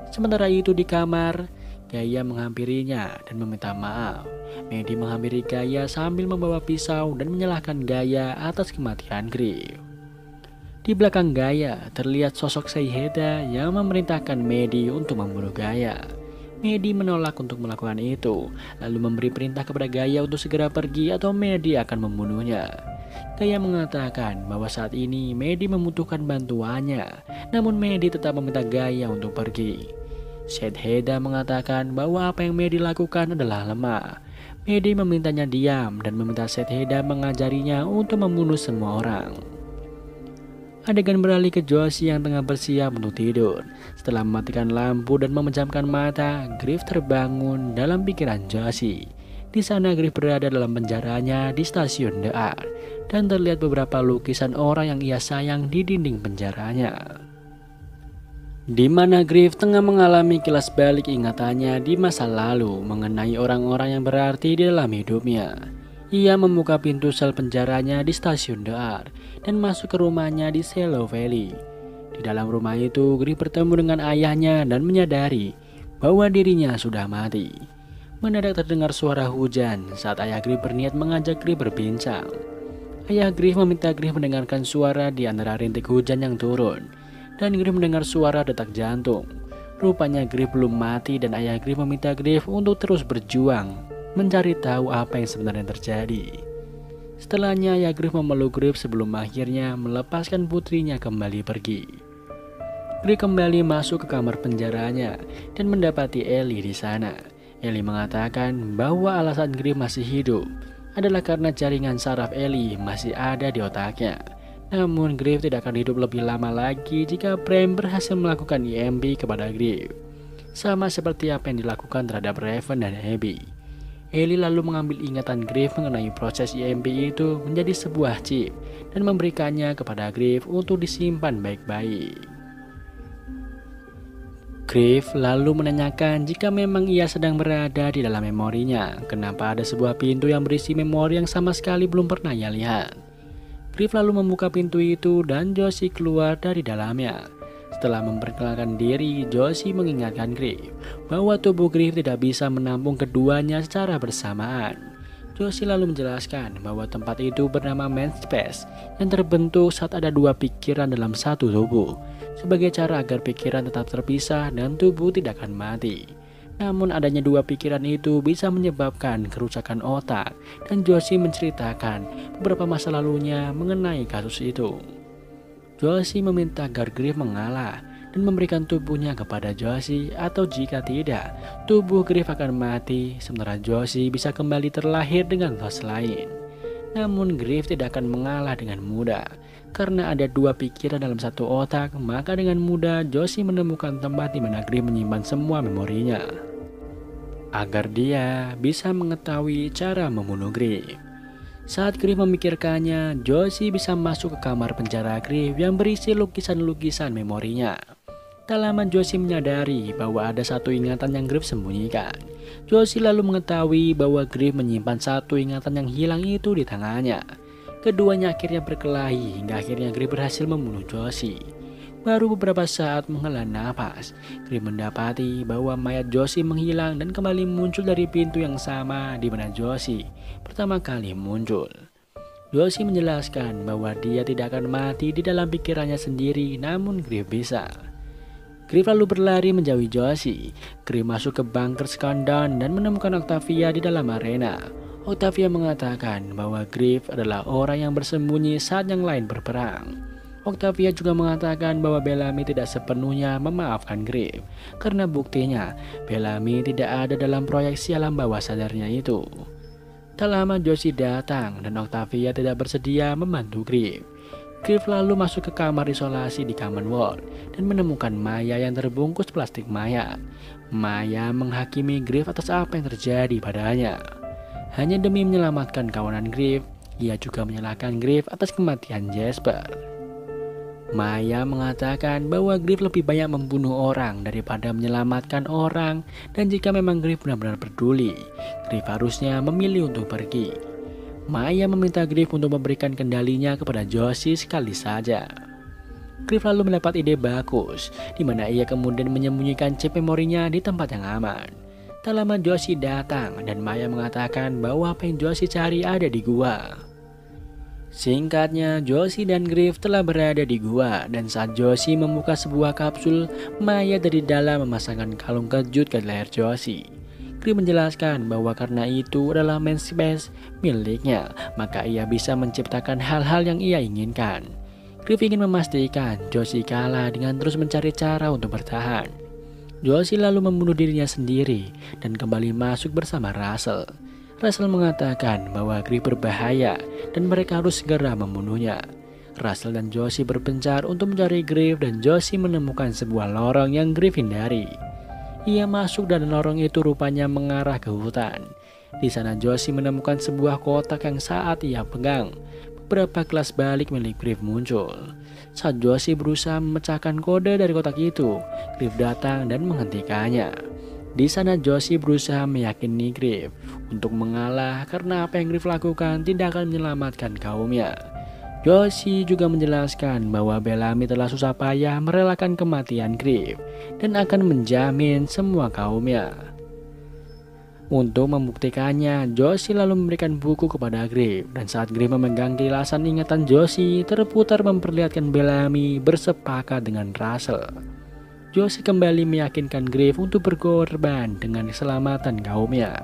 Sementara itu di kamar, Gaia menghampirinya dan meminta maaf. Maddie menghampiri Gaia sambil membawa pisau dan menyalahkan Gaia atas kematian Griff. Di belakang Gaia terlihat sosok Seiheda yang memerintahkan Maddie untuk membunuh Gaia. Maddie menolak untuk melakukan itu, lalu memberi perintah kepada Gaia untuk segera pergi atau Maddie akan membunuhnya. Gaia mengatakan bahwa saat ini Maddie membutuhkan bantuannya, namun Maddie tetap meminta Gaia untuk pergi. Seiheda mengatakan bahwa apa yang Maddie lakukan adalah lemah. Maddie memintanya diam dan meminta Seiheda mengajarinya untuk membunuh semua orang. Adegan beralih ke Josie yang tengah bersiap untuk tidur. Setelah mematikan lampu dan memejamkan mata, Griff terbangun dalam pikiran Josie. Di sana Griff berada dalam penjaranya di stasiun The Ark dan terlihat beberapa lukisan orang yang ia sayang di dinding penjaranya. Di mana Griff tengah mengalami kilas balik ingatannya di masa lalu mengenai orang-orang yang berarti di dalam hidupnya. Ia membuka pintu sel penjaranya di stasiun The Ark dan masuk ke rumahnya di Shallow Valley. Di dalam rumah itu, Griff bertemu dengan ayahnya dan menyadari bahwa dirinya sudah mati. Mendadak terdengar suara hujan saat ayah Griff berniat mengajak Griff berbincang. Ayah Griff meminta Griff mendengarkan suara di antara rintik hujan yang turun, dan Griff mendengar suara detak jantung. Rupanya Griff belum mati dan ayah Griff meminta Griff untuk terus berjuang mencari tahu apa yang sebenarnya terjadi. Setelahnya ayah Griff memeluk Griff sebelum akhirnya melepaskan putrinya kembali pergi. Griff kembali masuk ke kamar penjaranya dan mendapati Ellie di sana. Ellie mengatakan bahwa alasan Griff masih hidup adalah karena jaringan saraf Ellie masih ada di otaknya. Namun Griff tidak akan hidup lebih lama lagi jika Prem berhasil melakukan EMP kepada Griff, sama seperti apa yang dilakukan terhadap Raven dan Abby. Ellie lalu mengambil ingatan Griff mengenai proses EMP itu menjadi sebuah chip dan memberikannya kepada Griff untuk disimpan baik-baik. Griff lalu menanyakan jika memang ia sedang berada di dalam memorinya, kenapa ada sebuah pintu yang berisi memori yang sama sekali belum pernah ia lihat. Griff lalu membuka pintu itu dan Josie keluar dari dalamnya. Setelah memperkenalkan diri, Josie mengingatkan Griff bahwa tubuh Griff tidak bisa menampung keduanya secara bersamaan. Josie lalu menjelaskan bahwa tempat itu bernama Mind Space yang terbentuk saat ada dua pikiran dalam satu tubuh, sebagai cara agar pikiran tetap terpisah dan tubuh tidak akan mati. Namun adanya dua pikiran itu bisa menyebabkan kerusakan otak, dan Josie menceritakan beberapa masa lalunya mengenai kasus itu. Josie meminta agar Griff mengalah dan memberikan tubuhnya kepada Josie, atau jika tidak, tubuh Griff akan mati sementara Josie bisa kembali terlahir dengan tos lain. Namun Griff tidak akan mengalah dengan mudah. Karena ada dua pikiran dalam satu otak, maka dengan mudah Josie menemukan tempat di mana Griff menyimpan semua memorinya, agar dia bisa mengetahui cara membunuh Griff. Saat Griff memikirkannya, Josie bisa masuk ke kamar penjara Griff yang berisi lukisan-lukisan memorinya. Tak lama Josie menyadari bahwa ada satu ingatan yang Griff sembunyikan. Josie lalu mengetahui bahwa Griff menyimpan satu ingatan yang hilang itu di tangannya. Keduanya akhirnya berkelahi hingga akhirnya Griff berhasil membunuh Josie. Baru beberapa saat menghela napas, Griff mendapati bahwa mayat Josie menghilang dan kembali muncul dari pintu yang sama di mana Josie pertama kali muncul. Josie menjelaskan bahwa dia tidak akan mati di dalam pikirannya sendiri, namun Griff bisa. Griff lalu berlari menjauhi Josie. Griff masuk ke bunker Skandon dan menemukan Octavia di dalam arena. Octavia mengatakan bahwa Griff adalah orang yang bersembunyi saat yang lain berperang. Octavia juga mengatakan bahwa Bellamy tidak sepenuhnya memaafkan Griff, karena buktinya Bellamy tidak ada dalam proyeksi alam bawah sadarnya itu. Tak lama Josie datang dan Octavia tidak bersedia membantu Griff. Griff lalu masuk ke kamar isolasi di Commonwealth dan menemukan Maya yang terbungkus plastik mayat. Maya menghakimi Griff atas apa yang terjadi padanya. Hanya demi menyelamatkan kawanan Griff, ia juga menyalahkan Griff atas kematian Jasper. Maya mengatakan bahwa Griff lebih banyak membunuh orang daripada menyelamatkan orang, dan jika memang Griff benar-benar peduli, Griff harusnya memilih untuk pergi. Maya meminta Griff untuk memberikan kendalinya kepada Josie sekali saja. Griff lalu mendapat ide bagus, di mana ia kemudian menyembunyikan chip memorinya di tempat yang aman. Tak lama Josie datang dan Maya mengatakan bahwa apa yang Josie cari ada di gua. Singkatnya, Josie dan Griff telah berada di gua, dan saat Josie membuka sebuah kapsul, Maya dari dalam memasangkan kalung kejut ke leher Josie. Griff menjelaskan bahwa karena itu adalah main space miliknya, maka ia bisa menciptakan hal-hal yang ia inginkan. Griff ingin memastikan Josie kalah dengan terus mencari cara untuk bertahan. Josie lalu membunuh dirinya sendiri dan kembali masuk bersama Russell. Russell mengatakan bahwa Griff berbahaya dan mereka harus segera membunuhnya. Russell dan Josie berpencar untuk mencari Griff dan Josie menemukan sebuah lorong yang Griff hindari. Ia masuk dan lorong itu rupanya mengarah ke hutan. Di sana Josie menemukan sebuah kotak yang saat ia pegang, beberapa kelas balik milik Griff muncul. Saat Josie berusaha memecahkan kode dari kotak itu, Griff datang dan menghentikannya. Di sana Josie berusaha meyakini Griff untuk mengalah karena apa yang Griff lakukan tidak akan menyelamatkan kaumnya. Josie juga menjelaskan bahwa Bellamy telah susah payah merelakan kematian Griff dan akan menjamin semua kaumnya. Untuk membuktikannya, Josie lalu memberikan buku kepada Griff, dan saat Griff memegang kilasan ingatan Josie terputar memperlihatkan Bellamy bersepakat dengan Russell. Josie kembali meyakinkan Griff untuk berkorban dengan keselamatan kaumnya.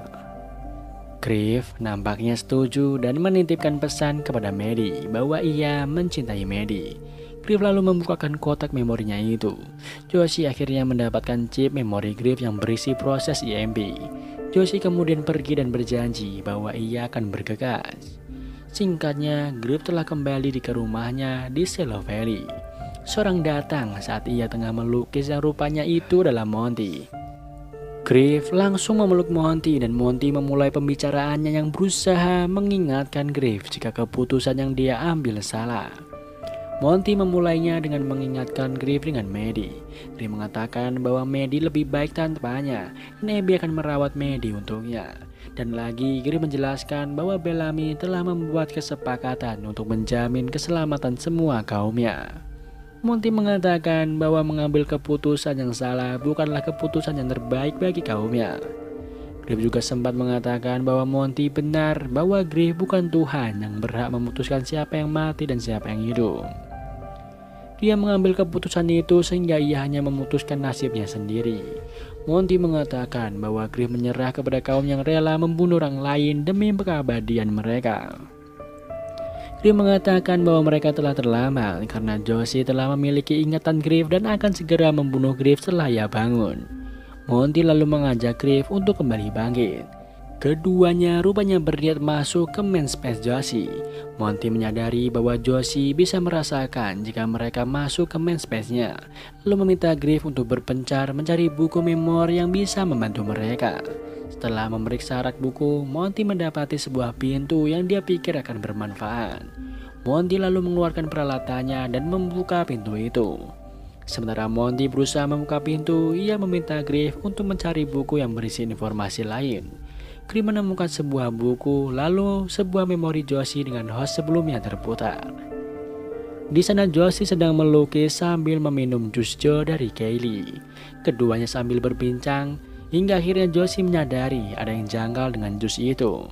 Griff nampaknya setuju dan menitipkan pesan kepada Maddie bahwa ia mencintai Maddie. Griff lalu membukakan kotak memorinya itu. Josie akhirnya mendapatkan chip memori Griff yang berisi proses EMP. Josie kemudian pergi dan berjanji bahwa ia akan bergegas. Singkatnya, Griff telah kembali ke rumahnya di Shallow Valley. Seorang datang saat ia tengah melukis yang rupanya itu adalah Monty. Griff langsung memeluk Monty dan Monty memulai pembicaraannya yang berusaha mengingatkan Griff jika keputusan yang dia ambil salah. Monty memulainya dengan mengingatkan Griff dengan Maddie. Griff mengatakan bahwa Maddie lebih baik tanpanya dan Abby akan merawat Maddie untuknya. Dan lagi Griff menjelaskan bahwa Bellamy telah membuat kesepakatan untuk menjamin keselamatan semua kaumnya. Monty mengatakan bahwa mengambil keputusan yang salah bukanlah keputusan yang terbaik bagi kaumnya. Griff juga sempat mengatakan bahwa Monty benar bahwa Griff bukan Tuhan yang berhak memutuskan siapa yang mati dan siapa yang hidup. Dia mengambil keputusan itu sehingga ia hanya memutuskan nasibnya sendiri. Monty mengatakan bahwa Griff menyerah kepada kaum yang rela membunuh orang lain demi keabadian mereka. Griff mengatakan bahwa mereka telah terlambat karena Josie telah memiliki ingatan Griff dan akan segera membunuh Griff setelah ia bangun. Monty lalu mengajak Griff untuk kembali bangkit. Keduanya rupanya berniat masuk ke main space Josie. Monty menyadari bahwa Josie bisa merasakan jika mereka masuk ke main space-nya, lalu meminta Griff untuk berpencar mencari buku memori yang bisa membantu mereka. Setelah memeriksa rak buku, Monty mendapati sebuah pintu yang dia pikir akan bermanfaat. Monty lalu mengeluarkan peralatannya dan membuka pintu itu. Sementara Monty berusaha membuka pintu, ia meminta Griff untuk mencari buku yang berisi informasi lain. Griff menemukan sebuah buku, lalu sebuah memori Josie dengan host sebelumnya terputar. Di sana Josie sedang melukis sambil meminum jus Jo dari Kaylee. Keduanya sambil berbincang, hingga akhirnya Josie menyadari ada yang janggal dengan jus itu.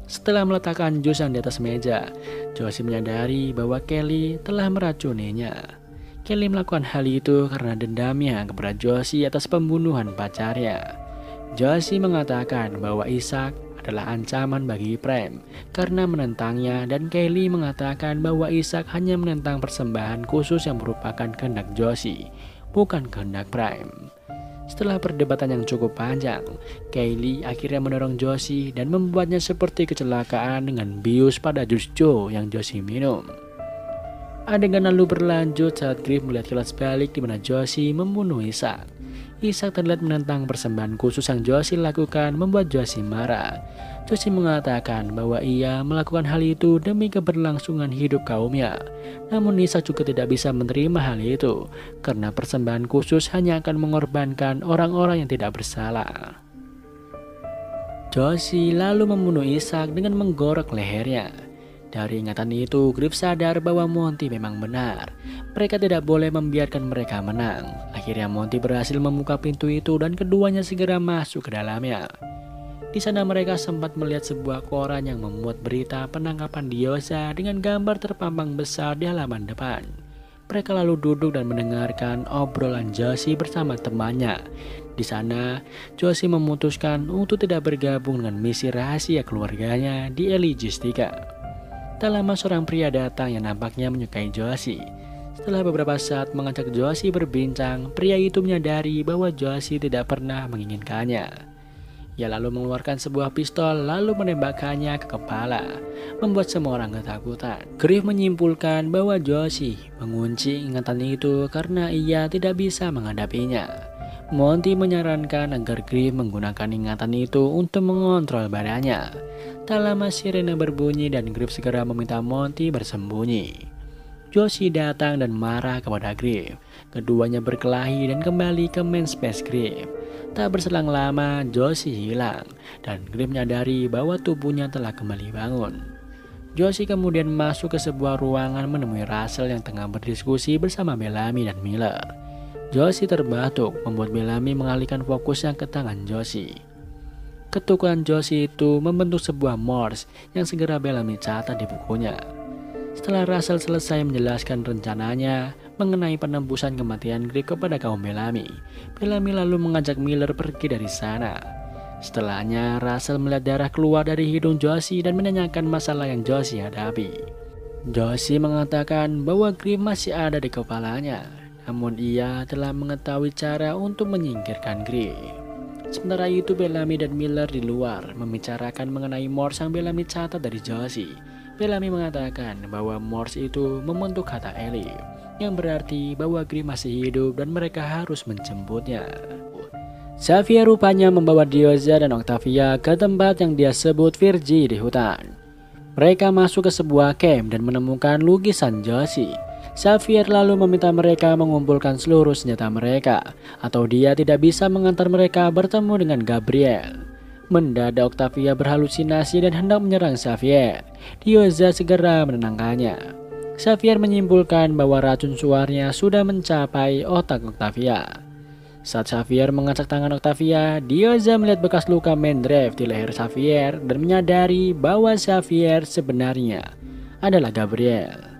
Setelah meletakkan jus yang di atas meja, Josie menyadari bahwa Kelly telah meracuninya. Kelly melakukan hal itu karena dendamnya kepada Josie atas pembunuhan pacarnya. Josie mengatakan bahwa Isaac adalah ancaman bagi Prem karena menentangnya, dan Kelly mengatakan bahwa Isaac hanya menentang persembahan khusus yang merupakan kehendak Josie, bukan kehendak Prem. Setelah perdebatan yang cukup panjang, Kelly akhirnya mendorong Josie dan membuatnya seperti kecelakaan dengan bius pada jus Jo yang Josie minum. Adegan lalu berlanjut saat Griff melihat kilas balik di mana Josie membunuh Isaac. Isaac terlihat menentang persembahan khusus yang Josie lakukan, membuat Josie marah. Josie mengatakan bahwa ia melakukan hal itu demi keberlangsungan hidup kaumnya. Namun Isaac juga tidak bisa menerima hal itu, karena persembahan khusus hanya akan mengorbankan orang-orang yang tidak bersalah. Josie lalu membunuh Isaac dengan menggorok lehernya. Dari ingatan itu, Griff sadar bahwa Monty memang benar. Mereka tidak boleh membiarkan mereka menang. Akhirnya Monty berhasil membuka pintu itu dan keduanya segera masuk ke dalamnya. Di sana mereka sempat melihat sebuah koran yang memuat berita penangkapan Diyoza dengan gambar terpampang besar di halaman depan. Mereka lalu duduk dan mendengarkan obrolan Josie bersama temannya. Di sana, Josie memutuskan untuk tidak bergabung dengan misi rahasia keluarganya di Logistika. Tak lama seorang pria datang yang nampaknya menyukai Josie. Setelah beberapa saat mengajak Josie berbincang, pria itu menyadari bahwa Josie tidak pernah menginginkannya. Ia lalu mengeluarkan sebuah pistol lalu menembakkannya ke kepala, membuat semua orang ketakutan. Griff menyimpulkan bahwa Josie mengunci ingatan itu karena ia tidak bisa menghadapinya. Monty menyarankan agar Griff menggunakan ingatan itu untuk mengontrol badannya. Tak lama sirene berbunyi dan Griff segera meminta Monty bersembunyi. Josie datang dan marah kepada Griff. Keduanya berkelahi dan kembali ke main space Griff. Tak berselang lama, Josie hilang dan Griff menyadari bahwa tubuhnya telah kembali bangun. Josie kemudian masuk ke sebuah ruangan menemui Russell yang tengah berdiskusi bersama Bellamy dan Miller. Josie terbatuk, membuat Bellamy mengalihkan fokusnya ke tangan Josie. Ketukan Josie itu membentuk sebuah Morse yang segera Bellamy catat di bukunya. Setelah Russell selesai menjelaskan rencananya mengenai penembusan kematian Griff kepada kaum Bellamy, Bellamy lalu mengajak Miller pergi dari sana. Setelahnya, Russell melihat darah keluar dari hidung Josie dan menanyakan masalah yang Josie hadapi. Josie mengatakan bahwa Griff masih ada di kepalanya, namun ia telah mengetahui cara untuk menyingkirkan Griff. Sementara itu Bellamy dan Miller di luar membicarakan mengenai Morse yang Bellamy catat dari Josie. Bellamy mengatakan bahwa Morse itu membentuk kata Elif, yang berarti bahwa Griff masih hidup dan mereka harus menjemputnya. Xavier rupanya membawa Diyoza dan Octavia ke tempat yang dia sebut Virgie di hutan. Mereka masuk ke sebuah camp dan menemukan lukisan Josie. Xavier lalu meminta mereka mengumpulkan seluruh senjata mereka, atau dia tidak bisa mengantar mereka bertemu dengan Gabriel. Mendadak Octavia berhalusinasi dan hendak menyerang Xavier. Diyoza segera menenangkannya. Xavier menyimpulkan bahwa racun suarnya sudah mencapai otak Octavia. Saat Xavier mengacak tangan Octavia, Diyoza melihat bekas luka Mendrev di leher Xavier dan menyadari bahwa Xavier sebenarnya adalah Gabriel.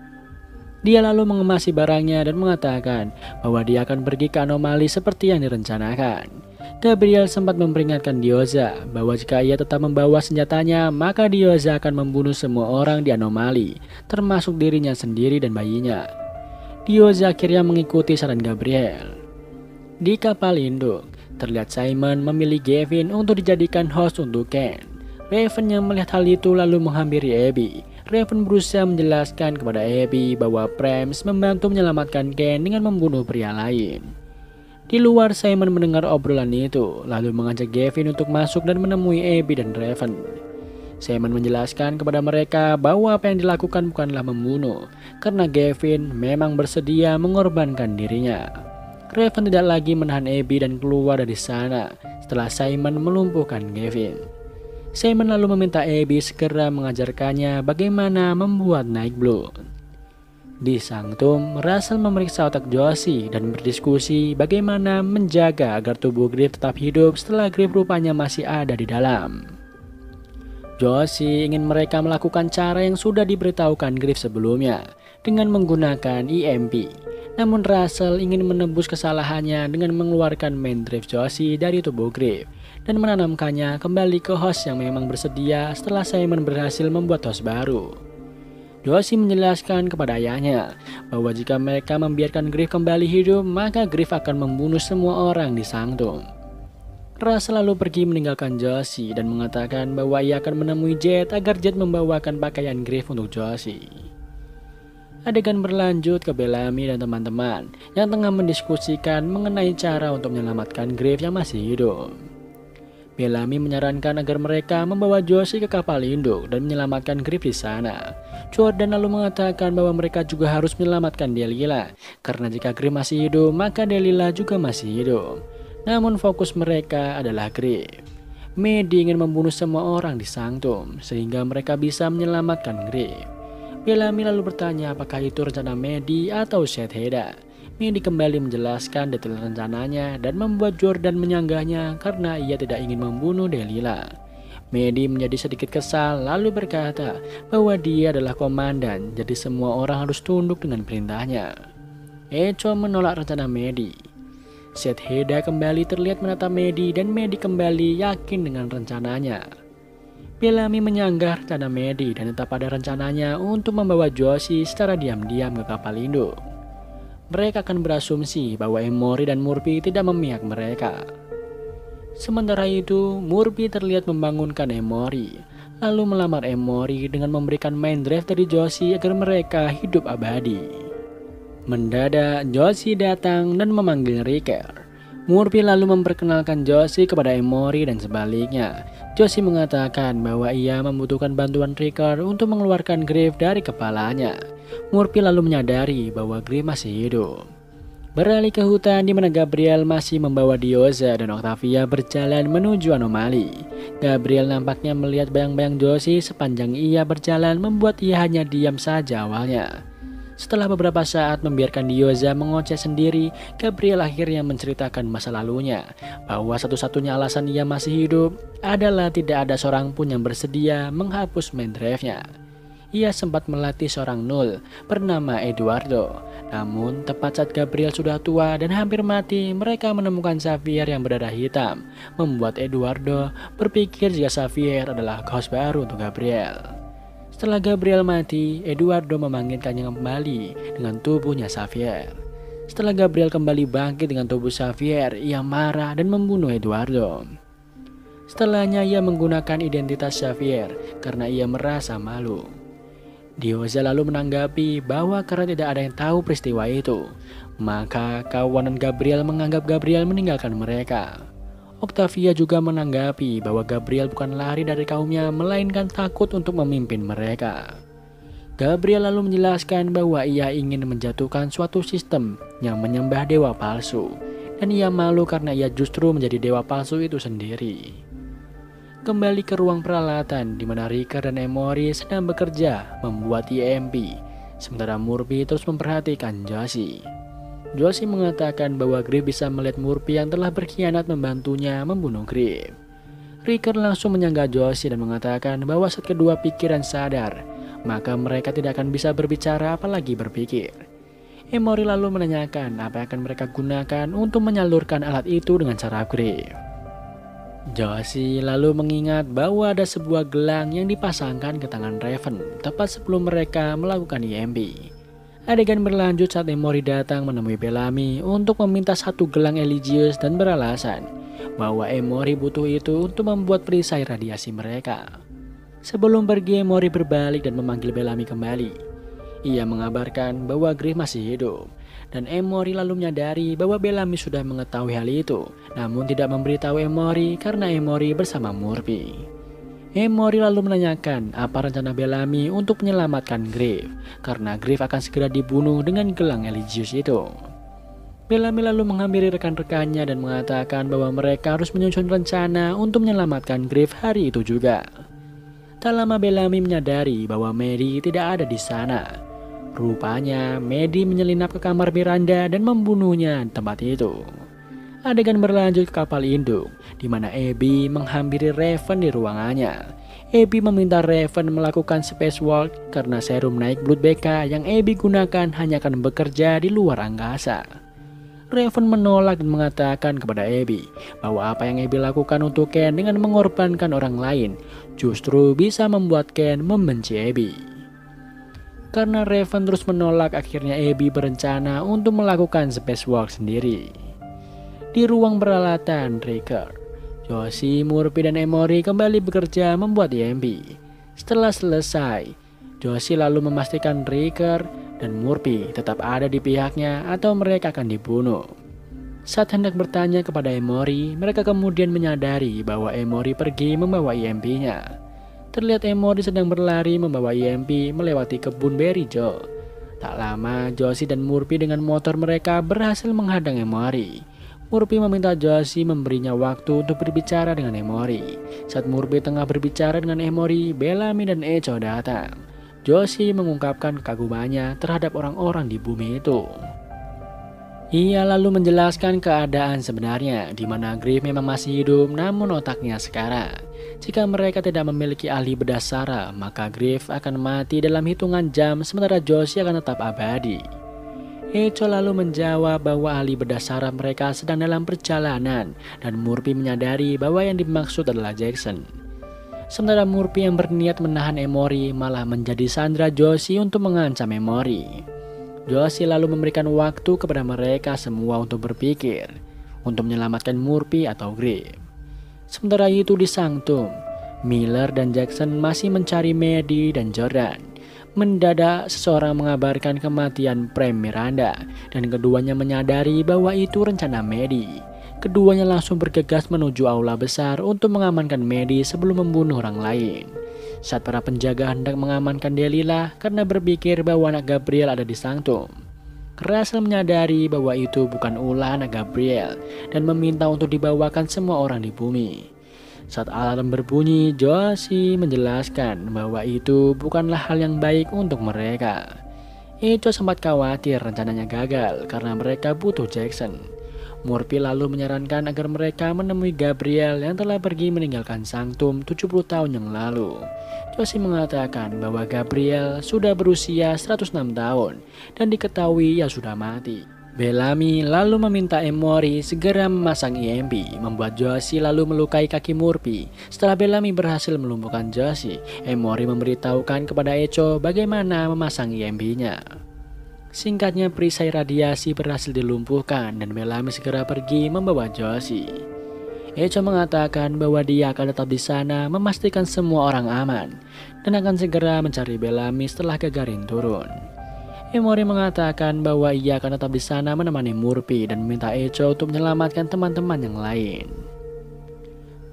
Dia lalu mengemasi barangnya dan mengatakan bahwa dia akan pergi ke anomali seperti yang direncanakan. Gabriel sempat memperingatkan Diyoza bahwa jika ia tetap membawa senjatanya, maka Diyoza akan membunuh semua orang di anomali, termasuk dirinya sendiri dan bayinya. Diyoza akhirnya mengikuti saran Gabriel. Di kapal induk, terlihat Simon memilih Gavin untuk dijadikan host untuk Ken. Raven yang melihat hal itu lalu menghampiri Abby. Raven berusaha menjelaskan kepada Abby bahwa Primes membantu menyelamatkan Ken dengan membunuh pria lain. Di luar, Simon mendengar obrolan itu, lalu mengajak Gavin untuk masuk dan menemui Abby dan Raven. Simon menjelaskan kepada mereka bahwa apa yang dilakukan bukanlah membunuh, karena Gavin memang bersedia mengorbankan dirinya. Raven tidak lagi menahan Abby dan keluar dari sana setelah Simon melumpuhkan Gavin. Simon lalu meminta Abby segera mengajarkannya bagaimana membuat Nightblood. Di Sanctum, Russell memeriksa otak Josie dan berdiskusi bagaimana menjaga agar tubuh Griff tetap hidup setelah Griff rupanya masih ada di dalam. Josie ingin mereka melakukan cara yang sudah diberitahukan Griff sebelumnya dengan menggunakan EMP. Namun Russell ingin menebus kesalahannya dengan mengeluarkan main drive Josie dari tubuh Griff dan menanamkannya kembali ke host yang memang bersedia setelah Simon berhasil membuat host baru. Josie menjelaskan kepada ayahnya bahwa jika mereka membiarkan Griff kembali hidup, maka Griff akan membunuh semua orang di Sanctum. Russell lalu pergi meninggalkan Josie dan mengatakan bahwa ia akan menemui Jet agar Jet membawakan pakaian Griff untuk Josie. Adegan berlanjut ke Bellamy dan teman-teman yang tengah mendiskusikan mengenai cara untuk menyelamatkan Griff yang masih hidup. Bellamy menyarankan agar mereka membawa Josie ke kapal induk dan menyelamatkan Griff di sana. Jordan lalu mengatakan bahwa mereka juga harus menyelamatkan Delilah, karena jika Griff masih hidup, maka Delilah juga masih hidup. Namun fokus mereka adalah Griff. Maddie ingin membunuh semua orang di Sanctum, sehingga mereka bisa menyelamatkan Griff. Bellamy lalu bertanya apakah itu rencana Maddie atau Shekheda. Maddie kembali menjelaskan detail rencananya dan membuat Jordan menyanggahnya karena ia tidak ingin membunuh Delilah. Maddie menjadi sedikit kesal lalu berkata bahwa dia adalah komandan, jadi semua orang harus tunduk dengan perintahnya. Echo menolak rencana Maddie. Shekheda kembali terlihat menatap Maddie dan Maddie kembali yakin dengan rencananya. Bellamy menyanggah rencana Maddie dan tetap pada rencananya untuk membawa Josie secara diam-diam ke kapal induk. Mereka akan berasumsi bahwa Emory dan Murphy tidak memihak mereka. Sementara itu, Murphy terlihat membangunkan Emory, lalu melamar Emory dengan memberikan main drive dari Josie agar mereka hidup abadi. Mendadak, Josie datang dan memanggil Riker. Murphy lalu memperkenalkan Josie kepada Emory dan sebaliknya. Josie mengatakan bahwa ia membutuhkan bantuan Riker untuk mengeluarkan Griff dari kepalanya. Murphy lalu menyadari bahwa Griff masih hidup. Beralih ke hutan di mana Gabriel masih membawa Diyoza dan Octavia berjalan menuju anomali. Gabriel nampaknya melihat bayang-bayang Josie sepanjang ia berjalan membuat ia hanya diam saja awalnya. Setelah beberapa saat membiarkan Diyoza mengoceh sendiri, Gabriel akhirnya menceritakan masa lalunya, bahwa satu-satunya alasan ia masih hidup adalah tidak ada seorang pun yang bersedia menghapus main drive-nya. Ia sempat melatih seorang nul bernama Eduardo, namun tepat saat Gabriel sudah tua dan hampir mati, mereka menemukan Xavier yang berdarah hitam, membuat Eduardo berpikir jika Xavier adalah ghost baru untuk Gabriel. Setelah Gabriel mati, Eduardo memanggilkannya kembali dengan tubuhnya Xavier. Setelah Gabriel kembali bangkit dengan tubuh Xavier, ia marah dan membunuh Eduardo. Setelahnya ia menggunakan identitas Xavier karena ia merasa malu. Diyoza lalu menanggapi bahwa karena tidak ada yang tahu peristiwa itu, maka kawanan Gabriel menganggap Gabriel meninggalkan mereka. Octavia juga menanggapi bahwa Gabriel bukan lari dari kaumnya, melainkan takut untuk memimpin mereka. Gabriel lalu menjelaskan bahwa ia ingin menjatuhkan suatu sistem yang menyembah dewa palsu, dan ia malu karena ia justru menjadi dewa palsu itu sendiri. Kembali ke ruang peralatan di mana Riker dan Emory sedang bekerja membuat EMP, sementara Murphy terus memperhatikan Josie. Josie mengatakan bahwa Griff bisa melihat Murphy yang telah berkhianat membantunya membunuh Griff. Riker langsung menyanggah Josie dan mengatakan bahwa saat kedua pikiran sadar, maka mereka tidak akan bisa berbicara apalagi berpikir. Emory lalu menanyakan apa yang akan mereka gunakan untuk menyalurkan alat itu dengan cara Griff. Josie lalu mengingat bahwa ada sebuah gelang yang dipasangkan ke tangan Raven tepat sebelum mereka melakukan EMP. Adegan berlanjut saat Emory datang menemui Bellamy untuk meminta satu gelang Eligius dan beralasan bahwa Emori butuh itu untuk membuat perisai radiasi mereka. Sebelum pergi, Emori berbalik dan memanggil Bellamy kembali. Ia mengabarkan bahwa Griff masih hidup, dan Emori lalu menyadari bahwa Bellamy sudah mengetahui hal itu, namun tidak memberitahu Emori karena Emori bersama Murphy. Emori lalu menanyakan apa rencana Bellamy untuk menyelamatkan Griff, karena Griff akan segera dibunuh dengan gelang Eligius itu. Bellamy lalu menghampiri rekan-rekannya dan mengatakan bahwa mereka harus menyusun rencana untuk menyelamatkan Griff hari itu juga. Tak lama Bellamy menyadari bahwa Maddie tidak ada di sana. Rupanya Maddie menyelinap ke kamar Miranda dan membunuhnya di tempat itu. Adegan berlanjut ke kapal induk, di mana Abby menghampiri Raven di ruangannya. Abby meminta Raven melakukan spacewalk karena serum naik blood BK yang Abby gunakan hanya akan bekerja di luar angkasa. Raven menolak dan mengatakan kepada Abby bahwa apa yang Abby lakukan untuk Ken dengan mengorbankan orang lain justru bisa membuat Ken membenci Abby. Karena Raven terus menolak, akhirnya Abby berencana untuk melakukan spacewalk sendiri. Di ruang peralatan Riker, Josie, Murphy, dan Emori kembali bekerja membuat EMP. Setelah selesai, Josie lalu memastikan Riker dan Murphy tetap ada di pihaknya atau mereka akan dibunuh. Saat hendak bertanya kepada Emori, mereka kemudian menyadari bahwa Emori pergi membawa EMP-nya. Terlihat Emori sedang berlari membawa EMP melewati kebun Berry Joe. Tak lama, Josie dan Murphy dengan motor mereka berhasil menghadang Emori. Murphy meminta Josie memberinya waktu untuk berbicara dengan Emori. Saat Murphy tengah berbicara dengan Emori, Bellamy dan Echo datang. Josie mengungkapkan kekagumannya terhadap orang-orang di bumi itu. Ia lalu menjelaskan keadaan sebenarnya, di mana Griff memang masih hidup namun otaknya sekarang. Jika mereka tidak memiliki ahli bedah Sarah, maka Griff akan mati dalam hitungan jam sementara Josie akan tetap abadi. Echo lalu menjawab bahwa ahli bedah saraf mereka sedang dalam perjalanan dan Murphy menyadari bahwa yang dimaksud adalah Jackson. Sementara Murphy yang berniat menahan Emori malah menjadi sandera Josie untuk mengancam Emori. Josie lalu memberikan waktu kepada mereka semua untuk berpikir untuk menyelamatkan Murphy atau Griff. Sementara itu di Sanctum, Miller dan Jackson masih mencari Maddie dan Jordan. Mendadak seseorang mengabarkan kematian Prem Miranda dan keduanya menyadari bahwa itu rencana Maddie. Keduanya langsung bergegas menuju aula besar untuk mengamankan Maddie sebelum membunuh orang lain. Saat para penjaga hendak mengamankan Delilah karena berpikir bahwa anak Gabriel ada di Sanctum, Russell menyadari bahwa itu bukan ulah anak Gabriel dan meminta untuk dibawakan semua orang di bumi. Saat alarm berbunyi, Josie menjelaskan bahwa itu bukanlah hal yang baik untuk mereka. Echo sempat khawatir rencananya gagal karena mereka butuh Jackson. Murphy lalu menyarankan agar mereka menemui Gabriel yang telah pergi meninggalkan Sanctum 70 tahun yang lalu. Josie mengatakan bahwa Gabriel sudah berusia 106 tahun dan diketahui ia sudah mati. Bellamy lalu meminta Emori segera memasang EMP, membuat Josie lalu melukai kaki Murphy. Setelah Bellamy berhasil melumpuhkan Josie, Emori memberitahukan kepada Echo bagaimana memasang EMP-nya. Singkatnya, perisai radiasi berhasil dilumpuhkan dan Bellamy segera pergi membawa Josie. Echo mengatakan bahwa dia akan tetap di sana memastikan semua orang aman dan akan segera mencari Bellamy setelah Gagarin turun. Emori mengatakan bahwa ia akan tetap di sana menemani Murphy dan meminta Echo untuk menyelamatkan teman-teman yang lain.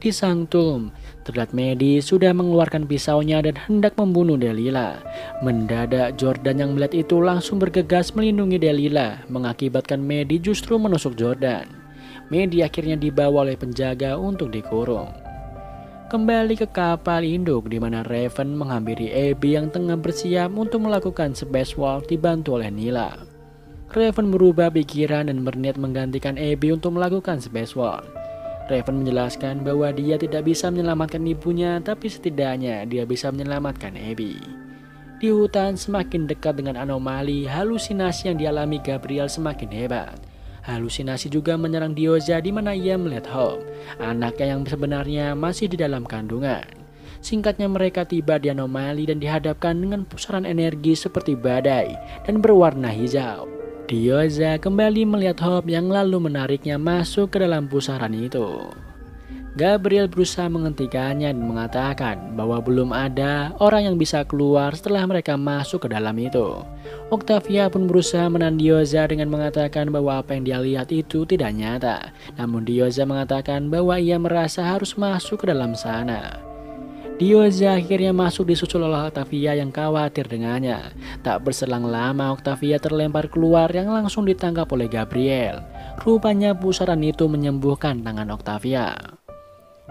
Di Sanctum, terlihat Maddie sudah mengeluarkan pisaunya dan hendak membunuh Delilah. Mendadak Jordan yang melihat itu langsung bergegas melindungi Delilah, mengakibatkan Maddie justru menusuk Jordan. Maddie akhirnya dibawa oleh penjaga untuk dikurung. Kembali ke kapal induk di mana Raven menghampiri Abby yang tengah bersiap untuk melakukan spacewalk dibantu oleh Nila. Raven berubah pikiran dan berniat menggantikan Abby untuk melakukan spacewalk. Raven menjelaskan bahwa dia tidak bisa menyelamatkan ibunya, tapi setidaknya dia bisa menyelamatkan Abby. Di hutan semakin dekat dengan anomali, halusinasi yang dialami Gabriel semakin hebat. Halusinasi juga menyerang Diyoza di mana ia melihat Hope, anaknya yang sebenarnya masih di dalam kandungan. Singkatnya, mereka tiba di anomali dan dihadapkan dengan pusaran energi seperti badai dan berwarna hijau. Diyoza kembali melihat Hope yang lalu menariknya masuk ke dalam pusaran itu. Gabriel berusaha menghentikannya dan mengatakan bahwa belum ada orang yang bisa keluar setelah mereka masuk ke dalam itu. Octavia pun berusaha menahan Diyoza dengan mengatakan bahwa apa yang dia lihat itu tidak nyata. Namun Diyoza mengatakan bahwa ia merasa harus masuk ke dalam sana. Diyoza akhirnya masuk disusul oleh Octavia yang khawatir dengannya. Tak berselang lama Octavia terlempar keluar yang langsung ditangkap oleh Gabriel. Rupanya pusaran itu menyembuhkan tangan Octavia.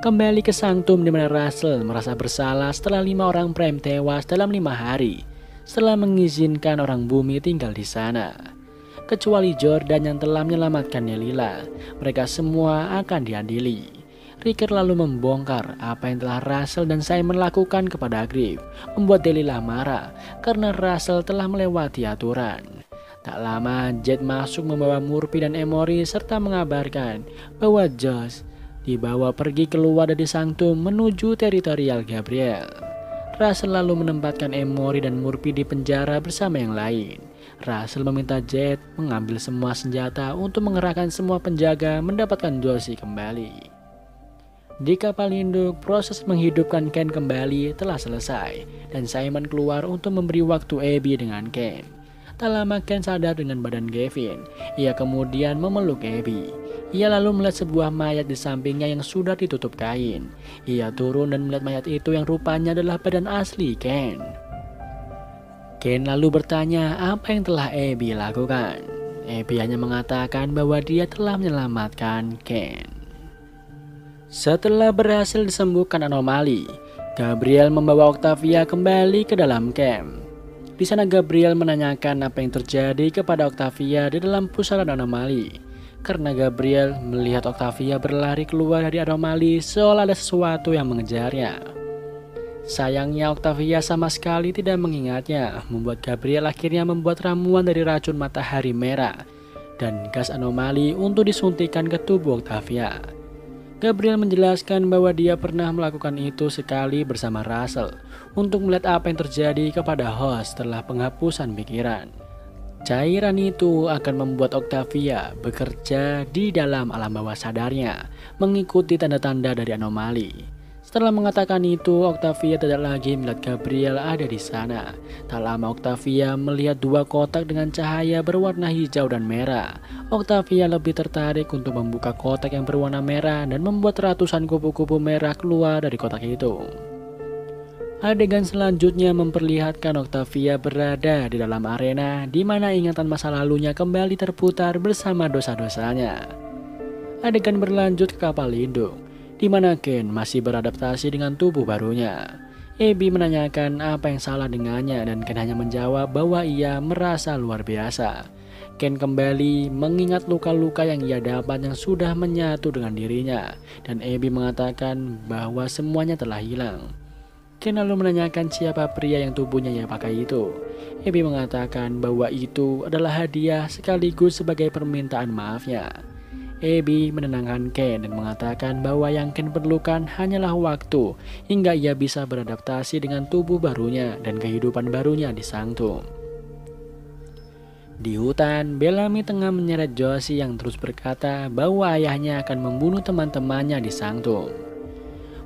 Kembali ke Sanctum di mana Russell merasa bersalah setelah 5 orang Prime tewas dalam 5 hari setelah mengizinkan orang bumi tinggal di sana. Kecuali Jordan yang telah menyelamatkan Nelila, mereka semua akan diadili. Riker lalu membongkar apa yang telah Russell dan Simon lakukan kepada Griff, membuat Delilah marah karena Russell telah melewati aturan. Tak lama Jet masuk membawa Murphy dan Emory serta mengabarkan bahwa Josh dibawa pergi keluar dari Sanctum menuju teritorial Gabriel. Russell lalu menempatkan Emory dan Murphy di penjara bersama yang lain. Russell meminta Jet mengambil semua senjata untuk mengerahkan semua penjaga mendapatkan Josie kembali. Di kapal induk, proses menghidupkan Ken kembali telah selesai dan Simon keluar untuk memberi waktu Abby dengan Ken. Tak lama Ken sadar dengan badan Gavin. Ia kemudian memeluk Abby. Ia lalu melihat sebuah mayat di sampingnya yang sudah ditutup kain. Ia turun dan melihat mayat itu yang rupanya adalah badan asli Ken. Ken lalu bertanya apa yang telah Abby lakukan. Abby hanya mengatakan bahwa dia telah menyelamatkan Ken. Setelah berhasil disembuhkan anomali, Gabriel membawa Octavia kembali ke dalam camp. Di sana Gabriel menanyakan apa yang terjadi kepada Octavia di dalam pusaran anomali. Karena Gabriel melihat Octavia berlari keluar dari anomali seolah ada sesuatu yang mengejarnya. Sayangnya Octavia sama sekali tidak mengingatnya, membuat Gabriel akhirnya membuat ramuan dari racun matahari merah dan gas anomali untuk disuntikan ke tubuh Octavia. Gabriel menjelaskan bahwa dia pernah melakukan itu sekali bersama Russell untuk melihat apa yang terjadi kepada host setelah penghapusan pikiran. Cairan itu akan membuat Octavia bekerja di dalam alam bawah sadarnya, mengikuti tanda-tanda dari anomali. Setelah mengatakan itu, Octavia tidak lagi melihat Gabriel ada di sana. Tak lama Octavia melihat 2 kotak dengan cahaya berwarna hijau dan merah. Octavia lebih tertarik untuk membuka kotak yang berwarna merah dan membuat ratusan kupu-kupu merah keluar dari kotak itu. Adegan selanjutnya memperlihatkan Octavia berada di dalam arena di mana ingatan masa lalunya kembali terputar bersama dosa-dosanya. Adegan berlanjut ke kapal induk, di mana Ken masih beradaptasi dengan tubuh barunya. Abby menanyakan apa yang salah dengannya dan Ken hanya menjawab bahwa ia merasa luar biasa. Ken kembali mengingat luka-luka yang ia dapat yang sudah menyatu dengan dirinya, dan Abby mengatakan bahwa semuanya telah hilang. Ken lalu menanyakan siapa pria yang tubuhnya ia pakai itu. Abby mengatakan bahwa itu adalah hadiah sekaligus sebagai permintaan maafnya. Abby menenangkan Ken dan mengatakan bahwa yang Ken perlukan hanyalah waktu hingga ia bisa beradaptasi dengan tubuh barunya dan kehidupan barunya di Sanctum. Di hutan, Bellamy tengah menyeret Josie yang terus berkata bahwa ayahnya akan membunuh teman-temannya di Sanctum.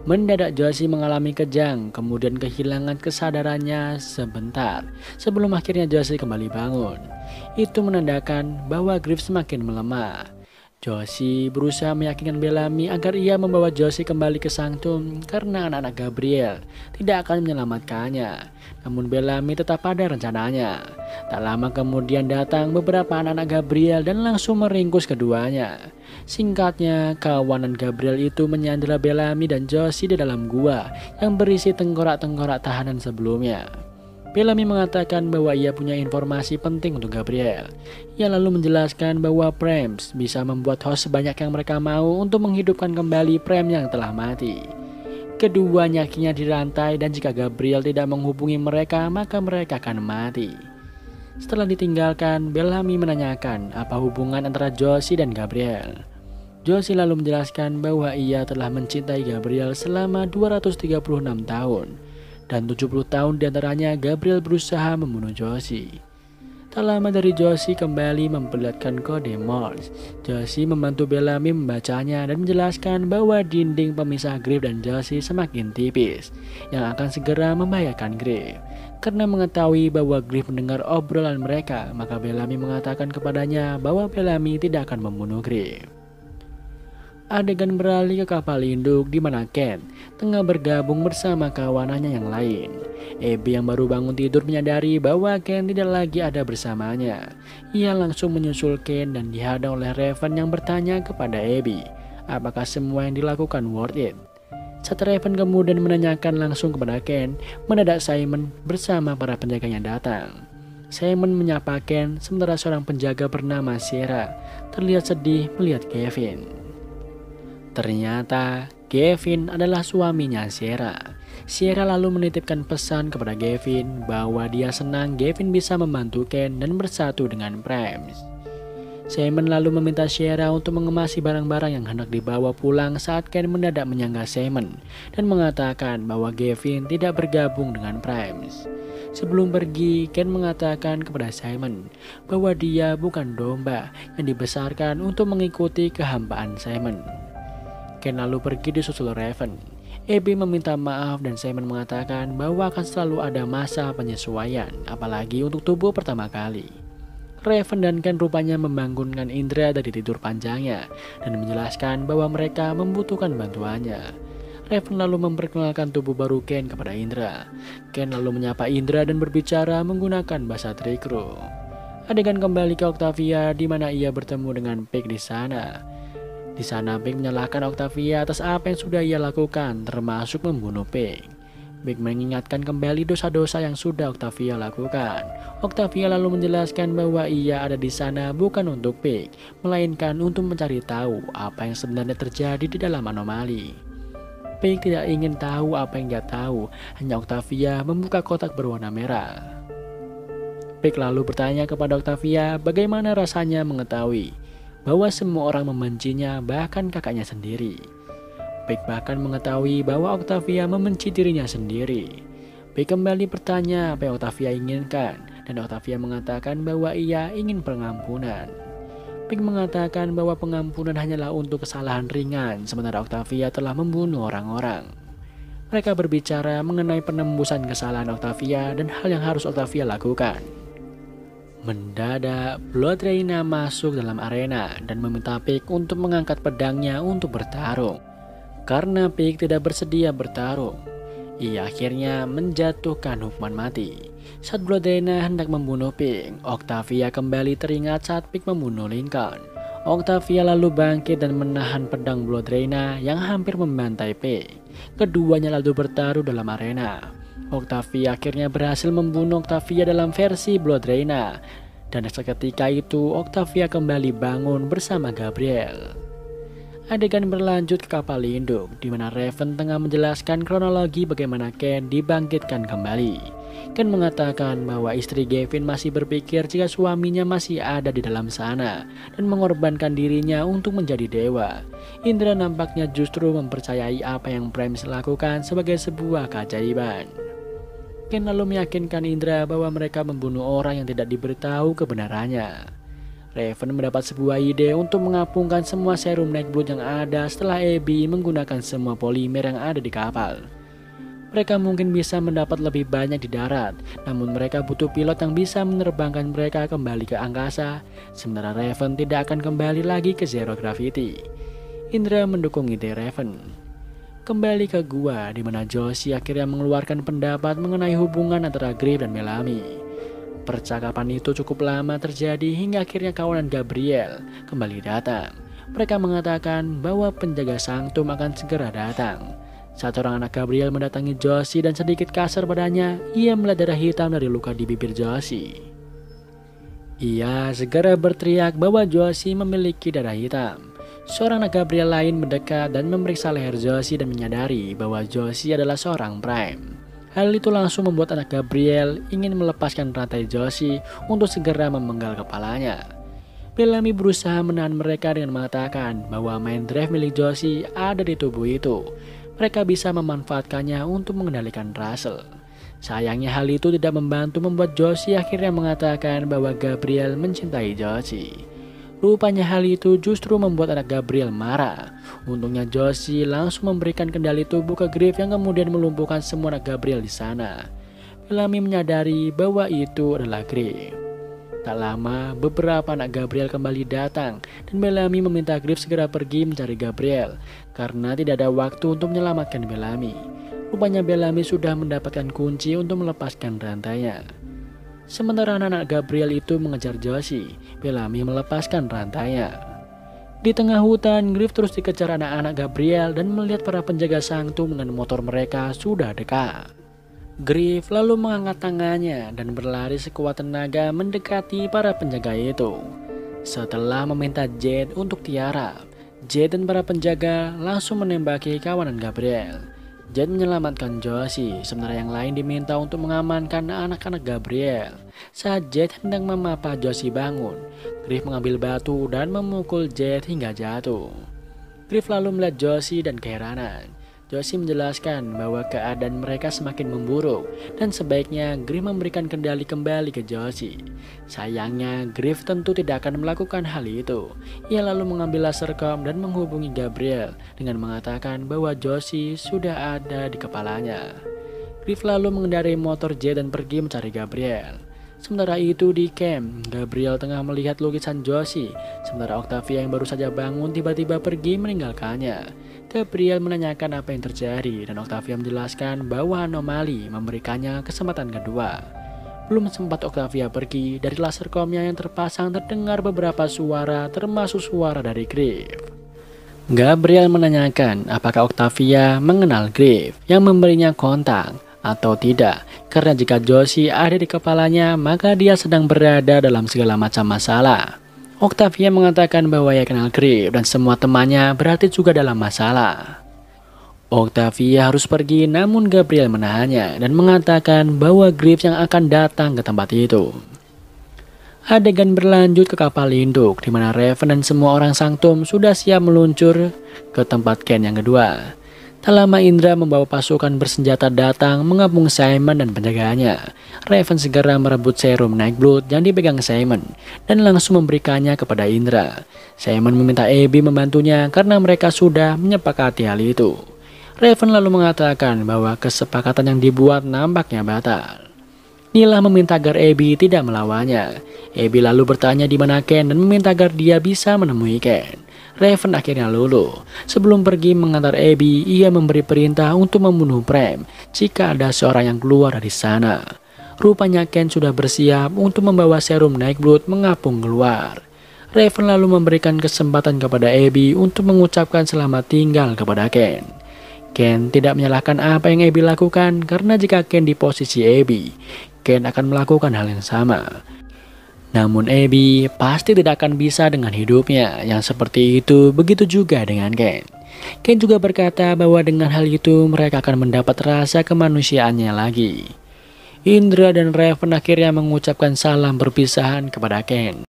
Mendadak Josie mengalami kejang, kemudian kehilangan kesadarannya sebentar sebelum akhirnya Josie kembali bangun. Itu menandakan bahwa Griff semakin melemah. Josie berusaha meyakinkan Bellamy agar ia membawa Josie kembali ke Sanctum karena anak-anak Gabriel tidak akan menyelamatkannya. Namun Bellamy tetap pada rencananya. Tak lama kemudian datang beberapa anak-anak Gabriel dan langsung meringkus keduanya. Singkatnya, kawanan Gabriel itu menyandera Bellamy dan Josie di dalam gua yang berisi tengkorak-tengkorak tahanan sebelumnya. Bellamy mengatakan bahwa ia punya informasi penting untuk Gabriel. Ia lalu menjelaskan bahwa Prems bisa membuat host sebanyak yang mereka mau untuk menghidupkan kembali Prem yang telah mati. Keduanya akhirnya dirantai dan jika Gabriel tidak menghubungi mereka maka mereka akan mati. Setelah ditinggalkan, Bellamy menanyakan apa hubungan antara Josie dan Gabriel. Josie lalu menjelaskan bahwa ia telah mencintai Gabriel selama 236 tahun. Dan 70 tahun diantaranya Gabriel berusaha membunuh Josie. Tak lama dari Josie kembali memperlihatkan kode Morse. Josie membantu Bellamy membacanya dan menjelaskan bahwa dinding pemisah Griff dan Josie semakin tipis, yang akan segera membahayakan Griff. Karena mengetahui bahwa Griff mendengar obrolan mereka, maka Bellamy mengatakan kepadanya bahwa Bellamy tidak akan membunuh Griff. Adegan beralih ke kapal induk di mana Ken tengah bergabung bersama kawanannya yang lain. Abby yang baru bangun tidur menyadari bahwa Ken tidak lagi ada bersamanya. Ia langsung menyusul Ken dan dihadang oleh Raven yang bertanya kepada Abby, apakah semua yang dilakukan worth it? Saat Raven kemudian menanyakan langsung kepada Ken, mendadak Simon bersama para penjaganya datang. Simon menyapa Ken sementara seorang penjaga bernama Sierra terlihat sedih melihat Kevin. Ternyata Kevin adalah suaminya Sierra. Sierra lalu menitipkan pesan kepada Kevin bahwa dia senang Kevin bisa membantu Ken dan bersatu dengan Primes. Simon lalu meminta Sierra untuk mengemasi barang-barang yang hendak dibawa pulang saat Ken mendadak menyangka Simon dan mengatakan bahwa Kevin tidak bergabung dengan Primes. Sebelum pergi, Ken mengatakan kepada Simon bahwa dia bukan domba yang dibesarkan untuk mengikuti kehampaan Simon. Ken lalu pergi disusul Raven. Abby meminta maaf dan Simon mengatakan bahwa akan selalu ada masa penyesuaian, apalagi untuk tubuh pertama kali. Raven dan Ken rupanya membangunkan Indra dari tidur panjangnya dan menjelaskan bahwa mereka membutuhkan bantuannya. Raven lalu memperkenalkan tubuh baru Ken kepada Indra. Ken lalu menyapa Indra dan berbicara menggunakan bahasa Trikru. Adegan kembali ke Octavia di mana ia bertemu dengan Pig di sana. Di sana Pig menyalahkan Octavia atas apa yang sudah ia lakukan, termasuk membunuh Pig. Pig mengingatkan kembali dosa-dosa yang sudah Octavia lakukan. Octavia lalu menjelaskan bahwa ia ada di sana bukan untuk Pig, melainkan untuk mencari tahu apa yang sebenarnya terjadi di dalam anomali. Pig tidak ingin tahu apa yang dia tahu, hanya Octavia membuka kotak berwarna merah. Pig lalu bertanya kepada Octavia bagaimana rasanya mengetahui bahwa semua orang membencinya, bahkan kakaknya sendiri. Pig bahkan mengetahui bahwa Octavia membenci dirinya sendiri. Pig kembali bertanya apa yang Octavia inginkan, dan Octavia mengatakan bahwa ia ingin pengampunan. Pig mengatakan bahwa pengampunan hanyalah untuk kesalahan ringan, sementara Octavia telah membunuh orang-orang. Mereka berbicara mengenai penembusan kesalahan Octavia dan hal yang harus Octavia lakukan. Mendadak, Blood Reyna masuk dalam arena dan meminta Pig untuk mengangkat pedangnya untuk bertarung. Karena Pig tidak bersedia bertarung, ia akhirnya menjatuhkan hukuman mati. Saat Blood Reyna hendak membunuh Pig, Octavia kembali teringat saat Pig membunuh Lincoln. Octavia lalu bangkit dan menahan pedang Blood Reyna yang hampir membantai Pig. Keduanya lalu bertaruh dalam arena. Octavia akhirnya berhasil membunuh Octavia dalam versi Blood Reyna, dan seketika itu Octavia kembali bangun bersama Gabriel. Adegan berlanjut ke kapal induk, di mana Raven tengah menjelaskan kronologi bagaimana Ken dibangkitkan kembali. Ken mengatakan bahwa istri Kevin masih berpikir jika suaminya masih ada di dalam sana dan mengorbankan dirinya untuk menjadi dewa. Indra nampaknya justru mempercayai apa yang Primes lakukan sebagai sebuah keajaiban. Ken lalu meyakinkan Indra bahwa mereka membunuh orang yang tidak diberitahu kebenarannya. Raven mendapat sebuah ide untuk mengapungkan semua serum Nightblood yang ada setelah Abby menggunakan semua polimer yang ada di kapal. Mereka mungkin bisa mendapat lebih banyak di darat, namun mereka butuh pilot yang bisa menerbangkan mereka kembali ke angkasa, sementara Raven tidak akan kembali lagi ke Zero Gravity. Indra mendukung ide Raven. Kembali ke gua, di mana Josie akhirnya mengeluarkan pendapat mengenai hubungan antara Griff dan Bellamy. Percakapan itu cukup lama terjadi hingga akhirnya kawanan Gabriel kembali datang. Mereka mengatakan bahwa penjaga Sanctum akan segera datang. Saat orang anak Gabriel mendatangi Josie dan sedikit kasar padanya, ia melihat darah hitam dari luka di bibir Josie. Ia segera berteriak bahwa Josie memiliki darah hitam. Seorang anak Gabriel lain mendekat dan memeriksa leher Josie dan menyadari bahwa Josie adalah seorang Prime. Hal itu langsung membuat anak Gabriel ingin melepaskan rantai Josie untuk segera memenggal kepalanya. Bellamy berusaha menahan mereka dengan mengatakan bahwa main drive milik Josie ada di tubuh itu. Mereka bisa memanfaatkannya untuk mengendalikan Russell. Sayangnya hal itu tidak membantu membuat Josie akhirnya mengatakan bahwa Gabriel mencintai Josie. Rupanya hal itu justru membuat anak Gabriel marah. Untungnya Josie langsung memberikan kendali tubuh ke Griff yang kemudian melumpuhkan semua anak Gabriel di sana. Bellamy menyadari bahwa itu adalah Griff. Tak lama, beberapa anak Gabriel kembali datang dan Bellamy meminta Griff segera pergi mencari Gabriel karena tidak ada waktu untuk menyelamatkan Bellamy. Rupanya Bellamy sudah mendapatkan kunci untuk melepaskan rantainya. Sementara anak Gabriel itu mengejar Josie, Bellamy melepaskan rantainya. Di tengah hutan, Griff terus dikejar anak-anak Gabriel dan melihat para penjaga sanctum dengan motor mereka sudah dekat. Griff lalu mengangkat tangannya dan berlari sekuat tenaga mendekati para penjaga itu. Setelah meminta Jade untuk tiarap, Jade dan para penjaga langsung menembaki kawanan Gabriel. Jade menyelamatkan Josie, sementara yang lain diminta untuk mengamankan anak-anak Gabriel. Saat Jade hendak memapa Josie bangun, Griff mengambil batu dan memukul Jade hingga jatuh. Griff lalu melihat Josie dan keheranan. Josie menjelaskan bahwa keadaan mereka semakin memburuk dan sebaiknya Griff memberikan kendali kembali ke Josie. Sayangnya Griff tentu tidak akan melakukan hal itu. Ia lalu mengambil lasercom dan menghubungi Gabriel dengan mengatakan bahwa Josie sudah ada di kepalanya. Griff lalu mengendarai motor J dan pergi mencari Gabriel. Sementara itu di camp, Gabriel tengah melihat lukisan Josie, sementara Octavia yang baru saja bangun tiba-tiba pergi meninggalkannya. Gabriel menanyakan apa yang terjadi dan Octavia menjelaskan bahwa anomali memberikannya kesempatan kedua. Belum sempat Octavia pergi, dari lasercomnya yang terpasang terdengar beberapa suara termasuk suara dari Griff. Gabriel menanyakan apakah Octavia mengenal Griff yang memberinya kontak atau tidak, karena jika Josie ada di kepalanya maka dia sedang berada dalam segala macam masalah. Octavia mengatakan bahwa ia kenal Griff dan semua temannya berarti juga dalam masalah. Octavia harus pergi namun Gabriel menahannya dan mengatakan bahwa Griff yang akan datang ke tempat itu. Adegan berlanjut ke kapal induk di mana Raven dan semua orang sanctum sudah siap meluncur ke tempat Ken yang kedua. Tak lama Indra membawa pasukan bersenjata datang mengepung Simon dan penjaganya. Raven segera merebut serum Nightblood yang dipegang Simon dan langsung memberikannya kepada Indra. Simon meminta Abby membantunya karena mereka sudah menyepakati hal itu. Raven lalu mengatakan bahwa kesepakatan yang dibuat nampaknya batal. Nila meminta agar Abby tidak melawannya. Abby lalu bertanya di mana Ken dan meminta agar dia bisa menemui Ken. Raven akhirnya luluh. Sebelum pergi mengantar Abby, ia memberi perintah untuk membunuh Prem jika ada seorang yang keluar dari sana. Rupanya Ken sudah bersiap untuk membawa serum Nightblood mengapung keluar. Raven lalu memberikan kesempatan kepada Abby untuk mengucapkan selamat tinggal kepada Ken. Ken tidak menyalahkan apa yang Abby lakukan karena jika Ken di posisi Abby, Ken akan melakukan hal yang sama. Namun Abby pasti tidak akan bisa dengan hidupnya yang seperti itu, begitu juga dengan Ken. Ken juga berkata bahwa dengan hal itu mereka akan mendapat rasa kemanusiaannya lagi. Indra dan Raven akhirnya mengucapkan salam perpisahan kepada Ken.